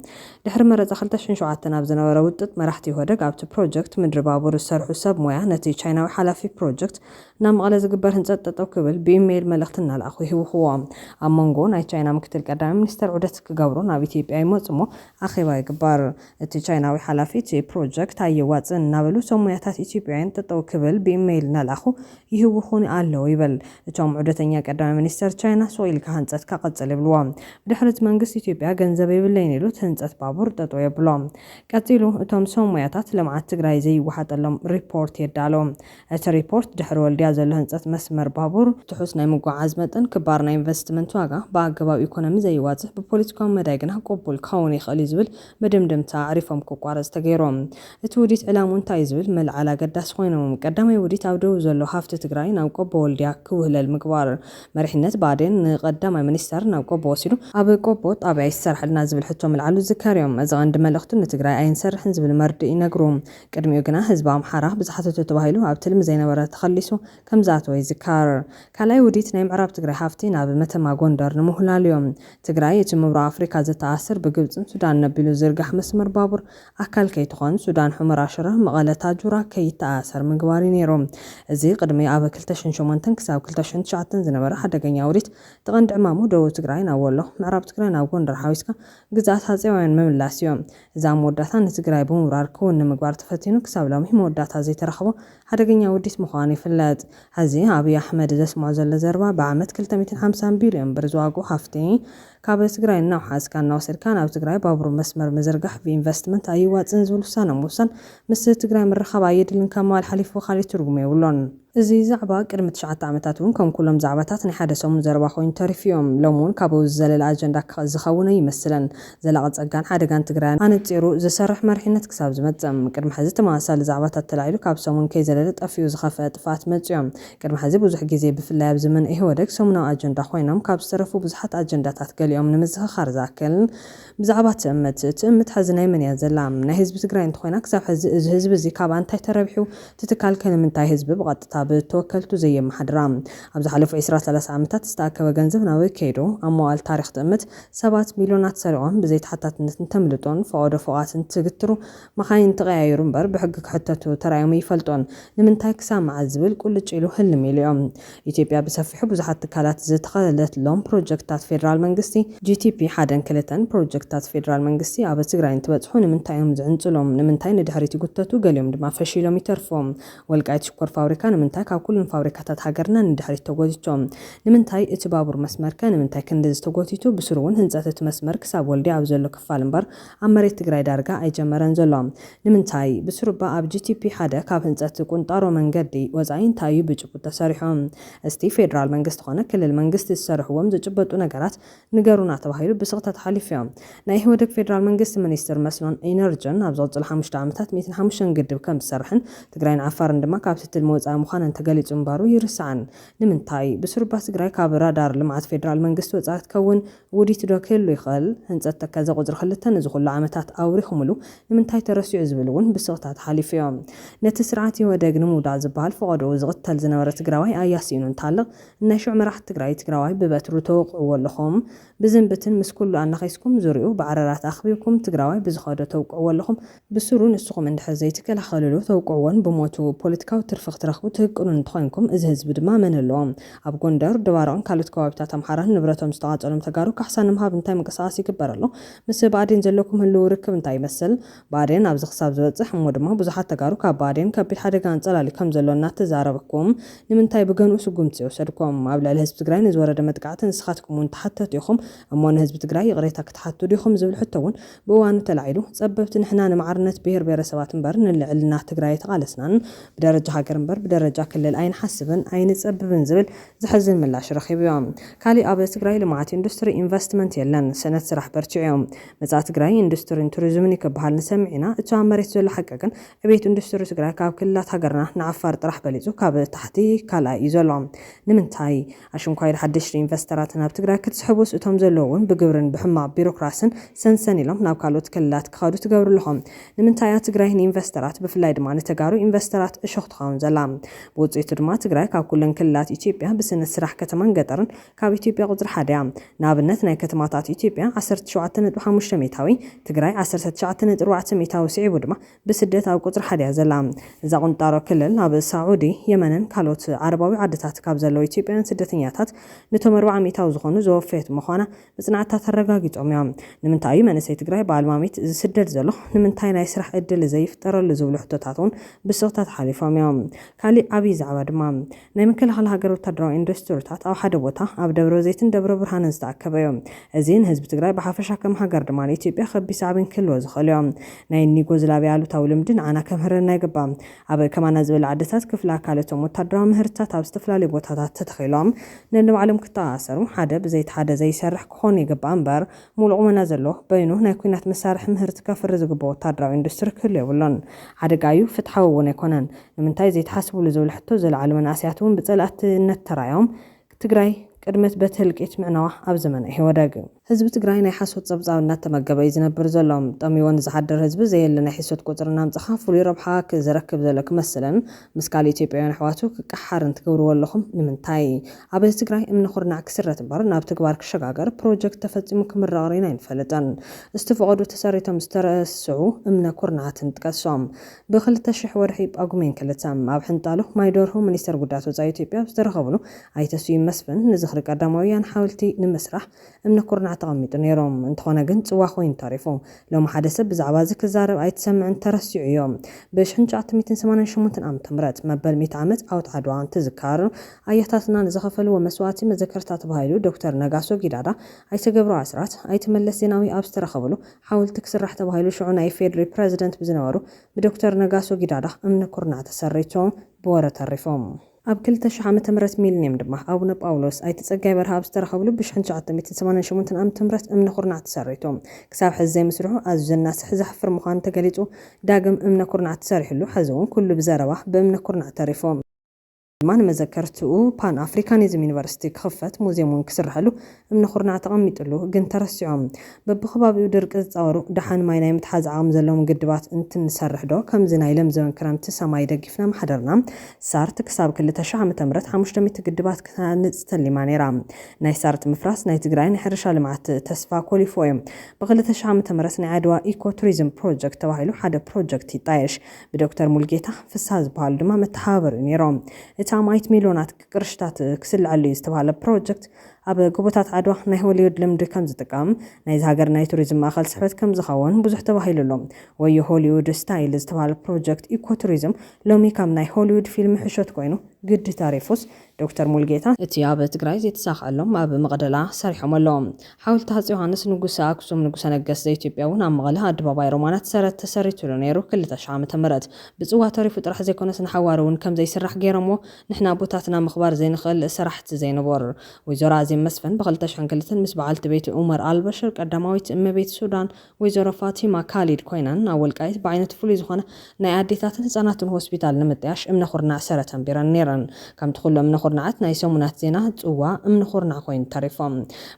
ድሕሪ መረፃ 2007 ናብ ዝነበረ ውጥጥ መራሕቲ ይወደግ ኣብቲ ፕሮጀክት ምድሪ ባቡር ዝሰርሑ ሰብ ሞያ ነቲ ቻይናዊ ሓላፊ ፕሮጀክት ናብ መቐለ ዝግበር ህንፀት ጠጠው ክብል ብኢሜይል መልእኽቲ እናልኣኹ ይህውኽዎም ኣብ መንጎ ናይ ቻይና ምክትል ቀዳማይ ሚኒስተር ዑደት ክገብሩ ናብ ኢትዮጵያ ይመፁ እሞ ኣኼባ ይግበር እቲ ቻይናዊ ሓላፊ እቲ ፕሮጀክት ኣየዋፅን እናበሉ ሰብ ሞያታት ኢትዮጵያውያን ጠጠው ክብል ብኢሜይል እናልኣኹ ይህውኹ እውን ኣለው ይብል እቶም ዑደተኛ ቀዳማይ ሚኒስተር ቻይና ሶኢልካ ህንፀት ከቀጽል ይብልዎም ድሕሪት መንግስቲ ኢትዮጵያ ገንዘብ ይብለኝ ኢሉ ህንፀት ባቡር ጠጠው የብሎም ቀፂሉ እቶም ሶሞያታት ልምዓት ትግራይ ዘይወሓጠሎም ሪፖርት የዳሎ እቲ ሪፖርት ድሕሪ ወልድያ ዘሎ ህንፀት መስመር ባቡር ትሑስ ናይ ምጓዓዝ መጠን ክባር ናይ ኢንቨስትመንት ዋጋ ብኣገባብ ኢኮኖሚ ዘይዋጽሕ ብፖለቲካዊ መዳይ ግና ቅቡል ክኸውን ይኽእል ዝብል መደምደምታ ኣሪፎም ክቋረጽ ተገይሮም እቲ ውዲት ዕላሙ እንታይ ዝብል መልዓል ኣገዳሲ ኮይኖም ቀዳማይ ውዲት ኣብ ደቡብ ዘሎ ሃፍቲ ትግራይ ናብ ቆቦ ወልድያ ክውህለል ምግባር መሪሕነት ብኣዴን ንቀዳማይ ሚኒስተር ናብ ቆቦ ወሲዱ ኣብ ቆቦ ጣብያ ይሰርሐልና ዝብል ሕቶ መልዓሉ ዝካርዮም እዚ ቀንዲ መልእኽቱ ንትግራይ ኣይንሰርሕን ዝብል መርድእ ይነግሩ ቅድሚኡ ግና ህዝቢ ኣምሓራ ብዝሓተቱ ተባሂሉ ኣብ ትልሚ ዘይነበረ ተኸሊሱ ከምዛተወ ይዝካር ካልኣይ ውዲት ናይ ምዕራብ ትግራይ ሃፍቲ ናብ መተማ ጎንደር ንምሁላል እዮም ትግራይ እቲ ምብራቕ ኣፍሪካ ዘተኣስር ብግብፅን ሱዳን ነቢሉ ዝርጋሕ መስመር ባቡር ኣካል ከይትኾን ሱዳን ሑመራ ሽረ መቐለ ታጁራ ከይተኣሰር ምግባር ነይሮም እዚ ቅድሚ ኣብ 2008 ክሳብ 2009 ዝነበረ ሓደገኛ ውዲት ተቐንዲ ዕማሙ ደቡብ ትግራይ ናብ ወሎ ምዕራብ ትግራይ ናብ ጎንደር ሓዊስካ ግዛኣት ሃፀያውያን ምምላስ እዮም እዛ መወዳእታ ንትግራይ ብምብራር ክውን ንምግባር ተፈቲኑ ክሳብ ሎሚ መወዳእታ ዘይተረኸቦ ሓደገኛ ውዲት ምዃኑ ይፍለጥ ሕዚ ኣብይ ኣሕመድ ዘስምዖ ዘሎ ዘረባ ብዓመት 250 ቢልዮን ብር ዝዋግኡ ሃፍቲ ካብ ትግራይ እናውሓዝካ እናወሰድካ ናብ ትግራይ ባቡር መስመር ምዝርጋሕ ብኢንቨስትመንት ኣይዋፅን ዝብል ውሳነ ምውሳን ምስ ትግራይ ምርኻብ ኣየድልን ከማል ሓሊፉ ካሊእ ትርጉም የብሎን እዚ ዛዕባ ቅድሚ 9 ዓመታት እውን ከም ኩሎም ዛዕባታት ናይ ሓደ ሰሙን ዘረባ ኮይኑ ተሪፍዮም ሎም እውን ካብ ዝዘለለ ኣጀንዳ ዝኸውን ይመስለን ዘላቒ ፀጋን ሓደጋን ትግራይ ኣነፂሩ ዝሰርሕ መሪሕነት ክሳብ ዝመፅም ቅድሚ ሕዚ ተመሳሳሊ ዛዕባታት ተላዒሉ ካብ ሰሙን ከይዘለለ ጠፊኡ ዝኸፍአ ጥፋት መፅዮም ቅድሚ ሕዚ ብዙሕ ግዜ ብፍላይ ኣብ ዘመን ኢህወደግ ሰሙናዊ ኣጀንዳ ኮይኖም ካብ ዝተረፉ ብዙሓት ኣጀንዳታት ገሊኦም ንምዝኽኻር ዝኣክልን ብዛዕባ ትእምት ሕዚ ናይ መን እያ ዘላ ናይ ህዝቢ ትግራይ እንተኮይና ክሳብ ሕዚ እዚ ህዝቢ እዚ ካብ አንታይ ተረቢሑ ትትካል ከምንታይ ህዝቢ ብቐጥታ ብተወከልቱ ዘየመሓድራ ኣብ ዝሓለፉ 20-30 ዓመታት ዝተኣከበ ገንዘብ ናብ ከይዶ ኣብ መዋዕል ታሪክ ትእምት ሰባት ሚልዮናት ሰሪቖም ብዘይተሓታትነት ተምልጦን ፈቆዶ ፎቓትን ትግትሩ መኻይን ተቐያይሩ እምበር ብሕጊ ክሕተቱ ተራእዮም ይፈልጦን ንምንታይ ክሳብ መዓዝ ዝብል ቁልጭ ኢሉ ህልም ኢሎም ኢትዮጵያ ብሰፊሑ ብዙሓት ትካላት ዝተኸለትሎም ፕሮጀክትታት ፌደራል መንግስቲ GTP 1-2 ፕሮጀክትታት ፌደራል መንግስቲ ኣብ ትግራይ እንትበጽሑ ንምንታይ እዮም ዝዕንጽሎም ንምንታይ ንድሕሪት ይጉተቱ ገሊኦም ድማ ፈሺሎም ይተርፎም ወልቃይት ሽኮር ፋብሪካ ንምንታይ ካብ ኩሉን ፋብሪካታት ሃገርና ንድሕሪት ተጎቲቶም ንምንታይ እቲ ባቡር መስመር ንምንታይ ክንዲ ዝተጎቲቱ ብስሩ እውን ህንፀት እቲ መስመር ክሳብ ወልድያ ኣብ ዘሎ ክፋል እምበር ኣብ መሬት ትግራይ ዳርጋ ኣይጀመረን ዘሎ ንምንታይ ብስሩባ ኣብ GTP 1 ካብ ህንፀት ቁንጣሮ መንገዲ ወፃኢ እንታይ ብጭቡጥ ተሰሪሖም እስቲ ፌደራል መንግስቲ ኾነ ክልል መንግስቲ ዝሰርሕዎም ዝጭበጡ ነገራት ንገሩና ተባሂሉ ብስቕታት ሓሊፍዮም ናይ ኢህወደግ ፌደራል መንግስቲ ሚኒስትር መስኖን ኢነርጅን ኣብ ዝቕፅል 5 ዓመታት 105 ግድብ ከም ዝሰርሕን ትግራይን ዓፋርን ድማ ካብ ትትል መውፃኢ ምዃነን ተገሊጹ እምበሩ ይርስዓን ንምንታይ ብስሩባ ትግራይ ካብ ራዳር ልምዓት ፌደራል መንግስቲ ወፃኢ ትከውን ውዲት ዶ ክህሉ ይኽእል ህንፀት ተከዘ ቁፅሪ 2 ንዝኹሉ ዓመታት ኣውሪኹምሉ ንምንታይ ተረሲዑ ዝብል እውን ብስቕታት ሓሊፍዮም ነቲ ስርዓት ኢህወደግ ንምውዳእ ዝበሃል ፈቐዶ ዝቕተል ዝነበረ ትግራዋይ ኣያሲኑ እንታልቕ ናይ ሽዑ መራሕቲ ትግራዋይ ብበትሩ ተወቅዕዎ ኣለኹም ብዝንብትን ምስ ኩሉ ኣናኸይስኩም ዙርኡ ብዓረራት ኣኽቢብኩም ትግራዋይ ብዝኸዶ ተውቅዕዎ ኣለኹም ብስሩ ንስኹም እንድሕር ዘይትከላኸልሉ ተውቅዕዎን ብሞቱ ፖለቲካዊ ትርፊ ክትረኽቡ ትህቅኑ እንትኾንኩም እዚ ህዝቢ ድማ መን ኣለዎም ኣብ ጎንደር ደባርቕን ካልኦት ከባቢታት ኣምሓራን ንብረቶም ዝተቓፀሎም ተጋሩ ካሕሳ ንምሃብ እንታይ ምንቅስቓስ ይግበር ኣሎ ምስ ብኣዴን ዘለኩም ህልው ርክብ እንታይ ይመስል ብኣዴን ኣብዚ ክሳብ ዝበፅሕ እሞ ድማ ብዙሓት ተጋሩ ካብ ብኣዴን ከቢድ ሓደጋ እንፀላሊ ከም ዘሎ እናተዛረበኩም ንምንታይ ብገንኡ ስጉምቲ ይወሰድኩም ኣብ ልዕሊ ህዝቢ ትግራይ ንዝወረደ መጥቃዕቲ ንስኻትኩም እውን ተሓተቱ ኢኹም እሞ ንህዝቢ ትግራይ ይቕሬታ ክትሓቱ ዲኹም ዝብል ሕቶ እውን ብእዋኑ ተላዒሉ ፀበብቲ ንሕና ንማዕርነት ብሄር ብሄረሰባት እምበር ንልዕልና ትግራይ ተቓለስናን ብደረጃ ሃገር እምበር ብደረጃ ክልል ኣይንሓስብን ኣይንፀብብን ዝብል ዝሕዝን ምላሽ ረኺቦም ካሊእ ኣብ ትግራይ ልምዓት ኢንዱስትሪ ኢንቨስትመንት የለን ሰነት ስራሕ በርቲዖም መጻኢ ትግራይ ኢንዱስትሪን ቱሪዝምን ይከበሃል ንሰሚዕና እቲ ኣብ መሬት ዘሎ ሓቂ ግን ዕብየት ኢንዱስትሪ ትግራይ ካብ ክልላት ሃገርና ንዓፋር ጥራሕ በሊጹ ካብ ታሕቲ ካልኣይ እዩ ዘሎ ንምንታይ ኣሽንኳይድ ሓደሽቲ ኢንቨስተራት ናብ ትግራይ ክትስሕቡስ እቶም ዘለውን ብግብርን ብሕማቕ ቢሮክራስን ሰንሰን ኢሎም ናብ ካልኦት ክልላት ክኸዱ ትገብሩለኹም ንምንታይ ኣብ ትግራይ ንኢንቨስተራት ብፍላይ ድማ ንተጋሩ ኢንቨስተራት እሾኽ ትኸውን ዘላ ብውፅኢቱ ድማ ትግራይ ካብ ኩለን ክልላት ኢትዮጵያ ብስነ ስራሕ ከተማን ገጠርን ካብ ኢትዮጵያ ቁፅሪ 1 እያ ንኣብነት ናይ ከተማታት ኢትዮጵያ 17.5 ሜታዊ ትግራይ 19.4 ሜታዊ ስዒቡ ድማ ብስደት ኣብ ቁፅሪ 1 እያ ዘላ እዛ ቁንጣሮ ክልል ኣብ ሳዑዲ የመንን ካልኦት ዓረባዊ ዓድታት ካብ ዘለዉ ኢትዮጵያውያን ስደተኛታት ነቶም 40 ሜታዊ ዝኾኑ ዘወፈየት ምዃና ምዃና ብጽናዕታ ተረጋጊጾም እዮም ንምንታይ መንእሰይ ትግራይ ብኣልማሚት ዝስደድ ዘሎ ንምንታይ ናይ ስራሕ ዕድል ዘይፍጠረሉ ዝብሉ ሕቶታትን ብስቕታት ሓሊፎም እዮም ካሊእ ዓብዪ ዛዕባ ድማ ናይ ምክልኻል ሃገር ወታደራዊ ኢንዱስትሪታት ኣብ ሓደ ቦታ ኣብ ደብረ ዘይትን ደብረ ብርሃንን ዝተኣከበ እዮም እዚ ንህዝቢ ትግራይ ብሓፈሻ ከም ሃገር ድማ ንኢትዮጵያ ከቢድ ሳዕብን ክህልዎ ዝኽእል እዮም ናይ ዩጎዝላቪያ ኣሉታዊ ልምዲ ንዓና ከምህረና ይግባእ ኣብ ከማና ዝበለ ዓድታት ክፍለ ኣካላቶም ወታደራዊ ምህርትታት ኣብ ዝተፈላለዩ ቦታታት ተተኺሎም ነንባዕሎም ክተኣሰሩ ሓደ ብዘይቲ ሓደ ዘይሰርሕ ክኾን ይግባእ እምበር ሙሉእ ቁመና ዘለዎ በይኑ ናይ ኩናት መሳርሒ ምህርቲ ከፍሪ ዝግብኦ ወታደራዊ ኢንዱስትሪ ክህሉ የብሎን ሓደጋ እዩ ፍትሓዊ እውን ኣይኮነን ንምንታይ ዘይተሓስብሉ ዝብል ሕቶ ዘለዓለ መናእስያት እውን ብጸላእትነት ተራእዮም ትግራይ ቅድመት በትህልቂት ምዕናዋ ኣብ ዘመነ ይወደግ ህዝቢ ትግራይ ናይ ሓሶት ጸብጻብነት ተመገበ ዝነብር ዘሎም ጠሚዎን ዝሓደር ህዝቢ ዘየለ ናይ ሕሶት ቁጽርና ምጽኻ ፍሉይ ረብሓ ክዝረክብ ዘሎ ክመስለን ምስ ካልእ ኢትዮጵያውያን ኣሕዋቱ ክቀሓርን ትገብርዎ ኣለኹም ንምንታይ ኣብ ትግራይ እምኒ ኩርናዕ ክስረት እምበር ናብ ተግባር ክሸጋገር ፕሮጀክት ተፈጺሙ ክምረቕ ሪና ይንፈልጠን ዝተፈቐዱ ተሰሪቶም ዝተረስዑ እምነ ኩርናዓትን ጥቀሶም ብ2000 ወርሒ ጳጉሜን 2 ኣብ ሕንጣሎ ማይዶርሁ ሚኒስተር ጉዳያት ወጻኢ ኢትዮጵያ ዝተረኸብሉ ኣይተስዩ መስፍን ንዝኽሪ ቀዳማውያን ሓወልቲ ንምስራሕ እምነ ኩርናዕ ተቐሚጡ ነይሮም እንተኾነ ግን ጽዋ ኮይኑ ተሪፉ ሎም ሓደ ሰብ ብዛዕባ እዚ ክዛረብ ኣይተሰምዕን ተረሲዑ እዮም ብ1988 ዓ.ም መበል 100 ዓመት ዓወት ዓድዋ እንትዝካር ኣያታትና ንዝኸፈልዎ መስዋዕቲ መዘከርታ ተባሂሉ ዶክተር ነጋሶ ጊዳዳ ኣይተገብሩ ኣስራት ኣይተመለስ ዜናዊ ኣብ ዝተረኸብሉ ሓወልቲ ክስራሕ ተባሂሉ ሽዑ ናይ ፌደራል ፕሬዚደንት ብዝነበሩ ብዶክተር ነጋሶ ጊዳዳ እምነ ኩርናዕ ተሰሪቶም ብወረ ተሪፎም ኣብ 2000 ዓመተ ምህረት ሚሊኒየም ድማ ኣቡነ ጳውሎስ ኣይተጸጋይ በረሃ ኣብ ዝተረኸብሉ ብ1988 ዓመተ ምህረት እምነ ኩርናዕ ተሰሪቶም ክሳብ ሕዚ ዘይምስርሑ ኣዝዩ ዘናስሕ ዘሕፍር ምዃኑ ተገሊጹ ዳግም እምነ ኩርናዕ ተሰሪሕሉ ሕዚ እውን ኩሉ ብዘረባ ብእምነ ኩርናዕ ተሪፎም ማን መዘከርትኡ ፓን አፍሪካኒዝም ዩኒቨርሲቲ ክኽፈት ሙዚየሙን ክስርሐሉ እምነ ኩርናዕ ተቐሚጡሉ ግን ተረሲዖም በብኸባቢኡ ድርቂ ዝፃወሩ ደሓን ማይ ናይ ምትሓዝ ዓቕሚ ዘለዎም ግድባት እንትንሰርሕ ዶ ከምዚ ናይ ለም ዘመን ክረምቲ ሰማይ ደግፍና ማሕደርና ሳርት ክሳብ 2000 ዓመተ ምህረት 500 ግድባት ክታንጽ ተሊማ ነይራ ናይ ሳርት ምፍራስ ናይ ትግራይ ናይ ሕርሻ ልምዓት ተስፋ ኮሊፎ እዮም ብ2000 ዓመተ ምህረት ናይ ዓድዋ ኢኮ ቱሪዝም ፕሮጀክት ተባሂሉ ሓደ ፕሮጀክት ይጣየሽ ብዶክተር ሙልጌታ ፍስሓ ዝበሃል ድማ መተሓባበሩ ነይሮም ማይት ሚሊዮናት ቅርሽታት ክስልዓሉ ዝተባሃለ ፕሮጀክት ኣብ ጎቦታት ዓድዋ ናይ ሆሊውድ ልምዲ ከም ዝጥቀም ናይ ሃገር ናይ ቱሪዝም ማእከል ስሕበት ከም ዝኸውን ብዙሕ ተባሂሉሎም ወይ ሆሊውድ ስታይል ዝተባሃለ ፕሮጀክት ኢኮ ቱሪዝም ሎሚ ከም ናይ ሆሊውድ ፊልም ሕሾት ኮይኑ ግድ ታሪፉስ ዶክተር ሙልጌታ እቲ ኣብ ትግራይ ዝተሳኽዐሎም ኣብ መቕደላ ሰሪሖም ኣለዎም ሓወልቲ ሃፀይ ዮሃንስ ንጉሰ ኣክሱም ንጉሰ ነገስት ዘኢትዮጵያ እውን ኣብ መቐለ ኣደባባይ ሮማናት ተሰሪቱሉ ነይሩ 2000 ዓመተ ምህረት ብጽዋ ተሪፉ ጥራሕ ዘይኮነስ ንሓዋር እውን ከም ዘይስራሕ ገይሮምዎ ንሕና ቦታትና ምኽባር ዘይንኽእል ስራሕቲ ዘይነበሩ ወይዘሮ ኣዜብ መስፍን ብ2002 ምስ በዓልቲ ቤት ዑመር አልበሽር ቀዳማዊት እመቤት ሱዳን ወይዘሮ ፋቲማ ካሊድ ኮይናን ኣብ ወልቃይት ብዓይነት ፍሉይ ዝኾነ ናይ ኣዴታትን ህጻናትን ሆስፒታል ንምጥያሽ እምነ ኩርናዕ ሰረተን ቢረን ነይረን ከምቲ ኩሉ እምነ ኩርናዓት ናይ ሰሙናት ዜና ጽዋ እምነ ኩርናዕ ኮይኑ ተሪፎም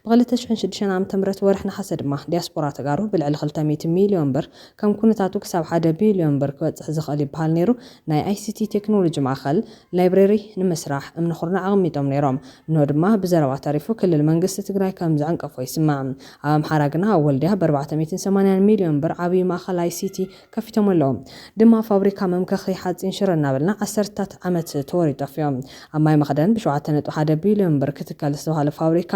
ብ2006 ዓመተ ምህረት ወርሒ ነሓሰ ድማ ዲያስፖራ ተጋሩ ብልዕሊ 200 ሚልዮን ብር ከም ኩነታቱ ክሳብ 1 ቢልዮን ብር ክበጽሕ ዝኽእል ይበሃል ነይሩ ናይ ICT ቴክኖሎጂ ማእከል ላይብረሪ ንምስራሕ እምነ ኩርናዕ ኣቐሚጦም ነይሮም ንሆ ድማ ብዘረባ ተሪፉ ክልል መንግስቲ ትግራይ ከም ዝዓንቀፎ ይስማዕ ኣብ ኣምሓራ ግና ኣብ ወልድያ ብ480 ሚልዮን ብር ዓብዪ ማእከል ICT ከፊቶም ኣለዎም ድማ ፋብሪካ መምከኺ ሓፂን ሽረ እናበልና 10 ዓመት ተወሪጡ ኣፍዮም ኣብ ማይ መኽደን ብ7.1 ቢልዮን ብር ክትከል ዝተባሃለ ፋብሪካ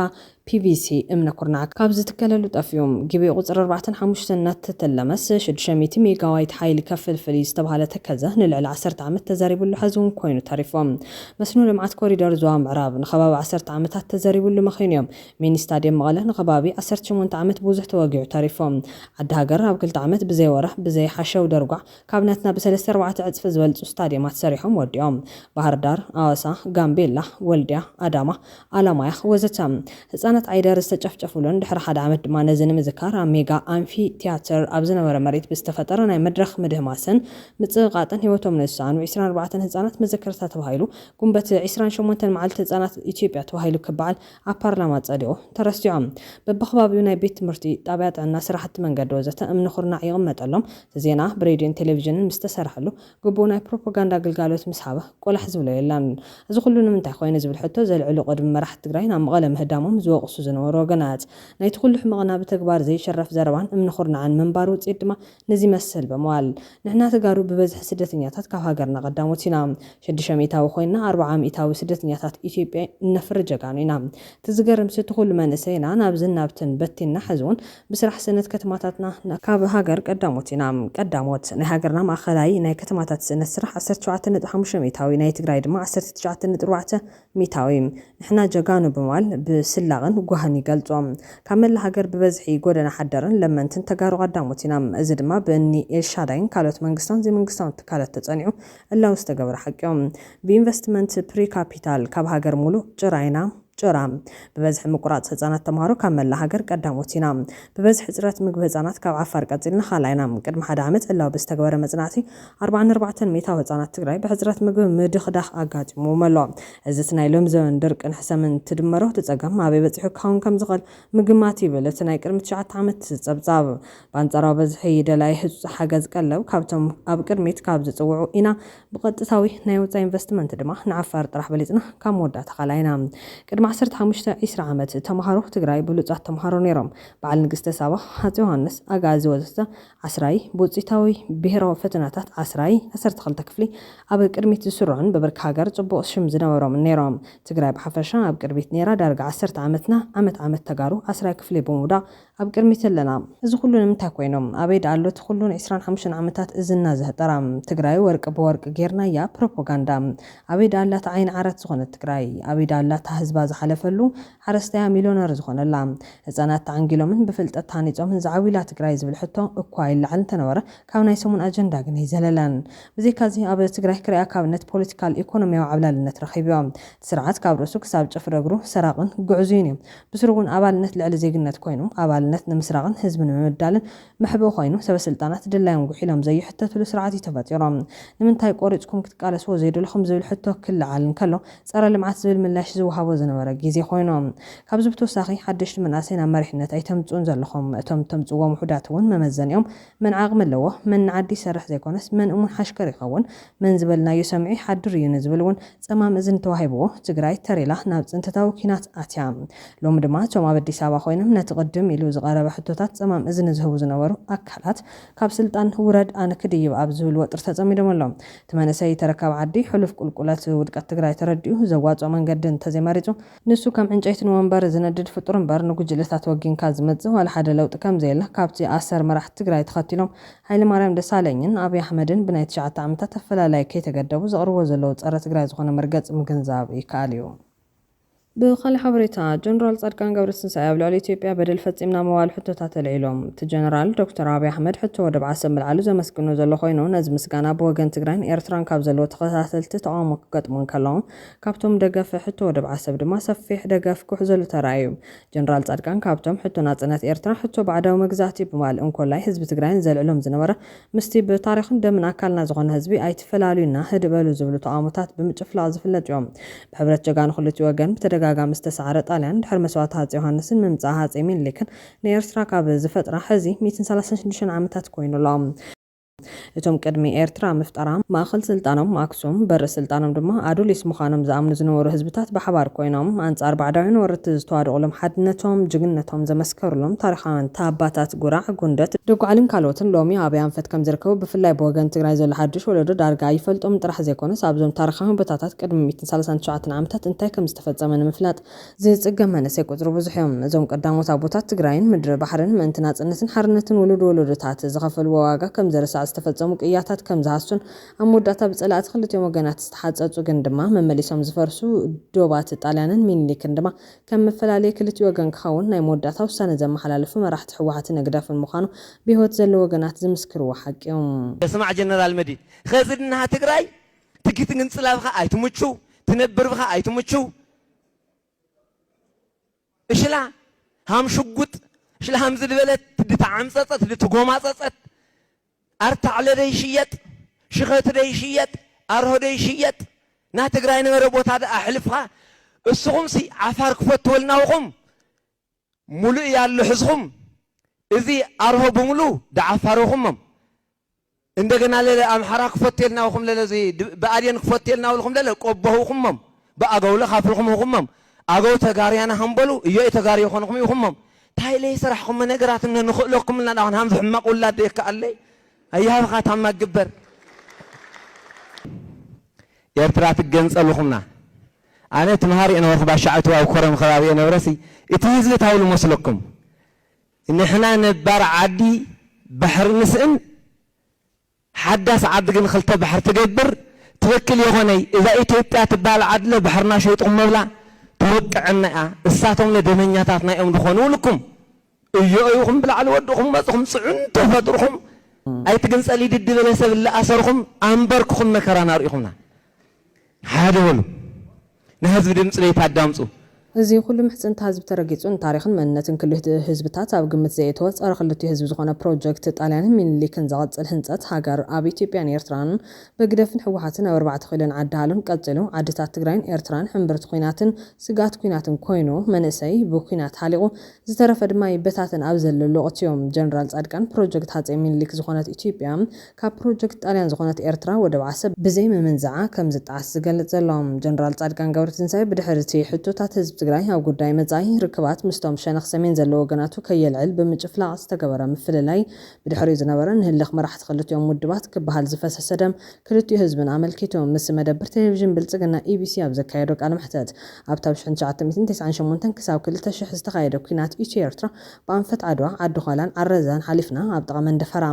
PVC እምነ ኩርናዕ ካብ ዝትከለሉ ጠፍዮም ግቢ ቁፅሪ 45 እናተተለመስ 600 ሜጋዋይት ሓይሊ ከፍልፍል ዝተባሃለ ተከዘ ንልዕሊ 10 ዓመት ተዘሪብሉ ሕዝውን ኮይኑ ተሪፎም መስኖ ልምዓት ኮሪደር ዞባ ምዕራብ ንኸባቢ 10 ዓመታት ተዘሪብሉ መኺኑ እዮም ሚኒ ስታድየም መቐለ ንኸባቢ 18 ዓመት ብዙሕ ተወጊዑ ተሪፎም ዓዲ ሃገር ኣብ 2 ዓመት ብዘይ ወርሕ ብዘይ ሓሸው ደርጓዕ ካብናትና ብ3-4 ዕፅፊ ዝበልፁ ስታድየማት ሰሪሖም ወዲኦም ባህር ዳር ኣዋሳ ጋምቤላ ወልድያ ኣዳማ ኣላማያ ወዘተ ህጻናት አይደር ዝተጨፍጨፉሉን ድሕሪ ሓደ ዓመት ድማ ነዚ ንምዝካር ኣብ ሜጋ ኣምፊ ቲያትር ኣብ ዝነበረ መሬት ብዝተፈጠረ ናይ መድረኽ ምድህማስን ምጽቃጥን ህይወቶም ንሳኑ 24 ህጻናት መዘከርታ ተባሂሉ ጉንበት 28 መዓልቲ ህጻናት ኢትዮጵያ ተባሂሉ ክበዓል ኣብ ፓርላማ ጸዲቑ ተረሲዖም በብኸባቢው ናይ ቤት ትምህርቲ ጣብያ ጥዕና ስራሕቲ መንገዲ ወዘተ እምነ ኩርናዕ ይቕመጠሎም ዜና ብሬድዮን ቴሌቪዥንን ምስተሰርሐሉ ግቡእ ናይ ፕሮፓጋንዳ ግልጋሎት ምስ ሃበ ቆላሕ ዝብሎ የለን እዚ ኩሉ ንምንታይ ኮይኑ ዝብል ሕቶ ዘልዕሉ ቅድሚ መራሕቲ ትግራይ ናብ መቐለ ምህዳሞም ዝወ ዝወቕሱ ዝነበሩ ወገናት ናይቲ ኩሉ ሕማቕና ብተግባር ዘይሸረፍ ዘረባን እምንኹርናዓን መንባር ውፅኢት ድማ ነዚ መሰል በመዋል ንሕና ተጋሩ ብበዝሒ ስደተኛታት ካብ ሃገርና ቀዳሞት ኢና 600 ሚእታዊ ኮይና 40 ሚእታዊ ስደተኛታት ኢትዮጵያ እነፍሪ ጀጋኑ ኢና ትዝገርም ስቲ ኩሉ መንእሰይና ናብዝን ናብትን በቲና ሕዝውን ብስራሕ ስነት ከተማታትና ካብ ሃገር ቀዳሞት ኢና ቀዳሞት ናይ ሃገርና ማእኸላይ ናይ ከተማታት ስነት ስራሕ 17.5 ሚእታዊ ናይ ትግራይ ድማ 19.4 ሚእታዊ ንሕና ጀጋኑ በመዋል ብስላቕን ጓህን ይገልጾም ካብ መላ ሃገር ብበዝሒ ጎደና ሓደርን ለመንትን ተጋሩ ቀዳሞት ኢና እዚ ድማ ብእኒ ኤልሻዳይን ካልኦት መንግስታውን ዘይመንግስታውን ትካላት ተጸኒዑ እላው ዝተገብረ ሓቂዮም ብኢንቨስትመንት ፕሪ ካፒታል ካብ ሃገር ሙሉእ ጭራይና ጭራም በበዝሒ ምቁራጽ ህፃናት ተማሃሮ ካብ መላ ሃገር ቀዳሞት ኢና በበዝሒ ሕፅረት ምግቢ ህፃናት ካብ ዓፋር ቀፂልና ኻላይና ቅድሚ ሓደ ዓመት እላው ብዝተገበረ መጽናዕቲ 44 ሚእታዊ ህፃናት ትግራይ ብሕፅረት ምግቢ ምድኽዳኽ ኣጋጢሞም ኣሎ እዚ ናይ ሎም ዘመን ድርቅን ሕሰምን ትድመሮ ትጸገም ኣበይ በፂሑ ክኸውን ከም ዝኽእል ምግማት ይብል እቲ ናይ ቅድሚ 9 ዓመት ጸብጻብ በአንጻራዊ በዝሒ ደላይ ህፁፅ ሓገዝ ቀለብ ካብቶም ኣብ ቅድሚት ካብ ዝጽውዑ ኢና ብቐጥታዊ ናይ ወፃኢ ኢንቨስትመንት ድማ ንዓፋር ጥራሕ በሊጽና ካብ መወዳእታ ኻላይና ቅድሚ 15-20 ዓመት ተማሃሮ ትግራይ ብሉጻት ተማሃሮ ነይሮም በዓል ንግስተ ሳባ ሃፀይ ዮሃንስ ኣጋዚ ወዘተ 10 ብውፅኢታዊ ብሄራዊ ፈተናታት 12 ክፍሊ ኣብ ቅድሚት ዝስሩዕን በብርካ ሃገር ጽቡቕ ሽም ዝነበሮም ነይሮም ትግራይ ብሓፈሻ ኣብ ቅድሚት ነይራ ዳርጋ 10 ዓመትና ዓመት ተጋሩ 10 ክፍሊ ብምውዳቕ ኣብ ቅድሚት ኣለና እዚ ኩሉ ንምንታይ ኮይኖም ኣበይ ዳኣሎት ኩሉን 25 ዓመታት እዝና ዘህጠራ ትግራይ ወርቂ ብወርቂ ጌርናያ ፕሮፓጋንዳ ኣበይ ዳኣላታ ዓይን ዓረት ዝኾነት ትግራይ ኣበይ ዳኣላታ ህዝባ ዝሓለፈሉ ሓረስተያ ሚሊዮነር ዝኾነላ ህፃናት ተዓንጊሎምን ብፍልጠት ታኒጾምን ዝዓዊላ ትግራይ ዝብል ሕቶ እኳ ይለዓል ተነበረ ካብ ናይ ሰሙን ኣጀንዳ ግን ይዘለላን ብዘይካዚ ኣብ ትግራይ ክሪያ ካብነት ፖለቲካል ኢኮኖሚያዊ ዓብላልነት ረኺቦም ስርዓት ካብ ርእሱ ክሳብ ጭፍሪ እግሩ ሰራቕን ጉዕዙን እዮም ብስሩውን ኣባልነት ልዕሊ ዜግነት ኮይኑ ኣባልነት ንምስራቕን ህዝቢ ንምምዳልን መሕበ ኮይኑ ሰበስልጣናት ድላዮም ጉሒሎም ዘይሕተትሉ ስርዓት ተፈጢሮም ንምንታይ ቆሪጽኩም ክትቃለስዎ ዘይደልኹም ዝብል ሕቶ ክለዓልን ከሎ ጸረ ልምዓት ዝብል ምላሽ ዝወሃቦ ዝነበረ ግዜ ኮይኖም ካብዚ ብተወሳኺ ሓድሽቲ መናእሰይ ናብ መሪሕነት ኣይተምጽኡን ዘለኹም እቶም ተምጽዎም ውሕዳት እውን መመዘኒኦም መን ዓቕሚ ኣለዎ መን ዓዲ ይሰርሕ ዘይኮነስ መን እሙን ሓሽከር ይኸውን መን ዝበልናዮ ሰምዒ ሓድር እዩ ንዝብል እውን ጸማም እዝን ተዋሂብዎ ትግራይ ተሪላ ናብ ጽንተታዊ ኩናት ኣትያ ሎሚ ድማ እቶም ኣብ ኣዲስ ኣበባ ኮይኖም ነቲ ቅድም ኢሉ ዝቐረበ ሕቶታት ጸማም እዝን ዝህቡ ዝነበሩ ኣካላት ካብ ስልጣን ውረድ ኣነ ክድይብ ኣብ ዝብል ወጥር ተጸሚዶም ኣሎም ተመነሰይ ተረካብ ዓዲ ሕሉፍ ቁልቁለት ውድቀት ትግራይ ተረዲኡ ዘዋጽኦ መንገዲ እንተዘይመሪጹ ንሱ ከም ዕንጨይትን ወንበር ዝነድድ ፍጡር እምበር ንጉጅለታት ወጊንካ ዝመጽእ ዋላ ሓደ ለውጢ ከም ዘየላ ካብቲ ኣሰር መራሕቲ ትግራይ ተኸቲሎም ሃይለማርያም ደሳለኝን ኣብይ ኣሕመድን ብናይ 9 ዓመታት ተፈላላይ ከይተገደቡ ዘቕርቦ ዘለዉ ጸረ ትግራይ ዝኾነ መርገጽ ምግንዛብ ይከኣል እዩ ብኻልእ ሓበሬታ ጀነራል ጻድቃን ገብረትንሳኤ ኣብ ልዕሊ ኢትዮጵያ በደል ፈጺምና መዋል ሕቶታት ተልዒሎም እቲ ጀነራል ዶክተር ኣብይ ኣሕመድ ሕቶ ወደብ ዓሰብ ምልዓሉ ዘመስግኖ ዘሎ ኮይኑ ነዚ ምስጋና ብወገን ትግራይን ኤርትራን ካብ ዘለዎ ተኸታተልቲ ተቃውሞ ክገጥሙን ከለዎም ካብቶም ደገፍ ሕቶ ወደብ ዓሰብ ድማ ሰፊሕ ደገፍ ክሕዘሉ ተራእዩ ጀነራል ጻድቃን ካብቶም ሕቶ ናጽነት ኤርትራ ሕቶ ባዕዳዊ መግዛእቲ ብምባል እንኮላይ ህዝቢ ትግራይን ዘልዕሎም ዝነበረ ምስቲ ብታሪኽን ደምን ኣካልና ዝኾነ ህዝቢ ኣይተፈላልዩና ህድበሉ ዝብሉ ተቃውሞታት ብምጭፍላቕ ዝፍለጥ እዮም ብሕብረት ጀጋኑ ክልቲኡ ወገን ጋም ዝተሰዓረ ጣልያን ድሕሪ መስዋዕቲ ሃፀይ ዮሃንስን ምምጻእ ሃፀይ ሚኒሊክን ንኤርትራ ካብ ዝፈጥራ ሕዚ 136 ዓመታት ኮይኑሎም እቶም ቅድሚ ኤርትራ ምፍጠራ ማእኸል ስልጣኖም አክሱም በር ስልጣኖም ድማ አዱሊስ ምዃኖም ዝኣምኑ ዝነበሩ ህዝብታት ብሓባር ኮይኖም አንጻር ባዕዳዊን ወረርቲ ዝተዋድቑሎም ሓድነቶም ጅግነቶም ዘመስከሩሎም ታሪኻውያን ታባታት ጉራዕ ጉንደት ድጓዕልን ካልኦትን ሎሚ ኣብይ ኣንፈት ከም ዝርከቡ ብፍላይ ብወገን ትግራይ ዘሎ ሓድሽ ወለዶ ዳርጋ ይፈልጦም ጥራሕ ዘይኮነስ ኣብዞም ታሪኻውያን ቦታታት ቅድሚ 137 ዓመታት እንታይ ከም ዝተፈጸመ ንምፍላጥ ዝጽገም መንእሰይ ቁጽሪ ብዙሕ እዮም እዞም ቀዳሞት ኣቦታት ትግራይን ምድሪ ባሕርን ምእንቲ ናጽነትን ሓርነትን ወለዶ ወለዶታት ዝኸፈልዎ ዋጋ ከም ዘርሳዕ ዝተፈጸሙ ቅያታት ከም ዝሃሱን ኣብ መወዳእታ ብጸላእቲ ክልቲኦም ወገናት ዝተሓጸጹ ግን ድማ መመሊሶም ዝፈርሱ ዶባት ጣልያንን ሚኒሊክን ድማ ከም መፈላለየ ክልቲኡ ወገን ክኸውን ናይ መወዳእታ ውሳነ ዘመሓላለፉ መራሕቲ ሕወሓትን ነግዳፍን ምዃኑ ብሂወት ዘለዎ ወገናት ዝምስክርዎ ሓቂ እዮም።
ስማዕ ጀነራል መዲድ ኸዝድና ትግራይ ትግትን እንጽላብኻ ኣይትምቹ ትነብርብኻ ኣይትምቹ እሽላ ሃም ሽጉጥ እሽላ ሃም ዝድበለት ትድተዓምጸጸት ትጎማጸጸት አርታዕለ ደይ ሽየጥ ሽኸት ደይ ሽየጥ አርሆ ደይ ሽየጥ ና ትግራይ ነበረ ቦታ አሕልፍኻ እስኹም ሲ ዓፋር ክፈትወልናውኹም ሙሉእ ያሉ ሕዝኹም እዚ አርሆ በሙሉ ደዓፋርኹም እንደገና ለለ አምሓራ ክፈትልናውኹም ለለ እዚ ብአድየን ክፈትልናውልኹም ለለ ቆቦኹም በአገውለ ካፍልኹም أجو تجارينا هم بلو يو تجاري يخونكم يخمم تايلي سرحكم من نجرات إن نخلقكم لنا نحن هم في حماق ولا ديك علي أيها الخات هم جبر يرترات الجنس ألوخمنا أنا تنهاري أنا وخبا شعتوا أو كرم خرابي أنا ورسي إتهزلي تاولو مسلكم إن إحنا نبار عادي بحر نسئن حدث عدقن خلطة بحر تقدر توكل يغني إذا إتوبيا تبال عدل بحرنا شوية مبلع توقعنا الساتهم لدمنياتنا يوم دخونوا لكم أيوهم بالعلى ودهم مسهم صعن تفدرهم أي تجنس اللي ضد بلسه بالله أسرهم أنبركم مكرنا ريحنا هذا هو نهزب دمس لي تادمسو
እዚ ኩሉ ምሕጽንታ ህዝቢ ተረጊጹን ታሪኽን መንነትን ክልተ ህዝብታት ኣብ ግምት ዘእተወ ክልተ ህዝቢ ዝኾነ ፕሮጀክት ጣልያንን ሚኒሊክን ዘቐጽል ህንጸት ሃገር ኣብ ኢትዮጵያን ኤርትራን በግደፍን ሕወሓትን ኣብ 4 ኪሎን ዓዳሃሉን ቀጽሉ ዓድታት ትግራይን ኤርትራን ሕምብርት ኩናትን ስጋት ኩናትን ኮይኑ መንእሰይ ብኩናት ሓሊቑ ዝተረፈ ድማ ይበታትን ኣብ ዘለሉ ወቕትዮም ጀነራል ጻድቃን ፕሮጀክት ሃፀይ ሚኒሊክ ዝኾነት ኢትዮጵያ ካብ ፕሮጀክት ጣልያን ዝኾነት ኤርትራ ወደብ ዓሰብ ብዘይ ምምንዛዓ ከም ዝጣዓስ ዝገልጽ ዘሎም ጀነራል ጻድቃን ገብረትንሳኤ ብድሕርቲ ሕቶታት ህዝቢ ትግራይ ኣብ ጉዳይ መጻኢ ርክባት ምስቶም ሸነኽ ሰሜን ዘለዎ ወገናቱ ከየልዕል ብምጭፍላቕ ዝተገበረ ምፍልላይ ብድሕሪኡ ዝነበረ ንህልኽ መራሕቲ ክልቲኦም ውድባት ክበሃል ዝፈሰሰ ደም ክልቲኡ ህዝብን ኣመልኪቶም ምስ መደበር ቴሌቪዥን ብልጽግና ኢቢሲ ኣብ ዘካየዶ ቃለ መሕተት ኣብታ 1998 ክሳብ 2000 ዝተኻየደ ኩናት ኢትዮ ኤርትራ ብኣንፈት ዓድዋ ዓዲ ኋላን ዓረዛን ሓሊፍና ኣብ ጥቓ መንደፈራ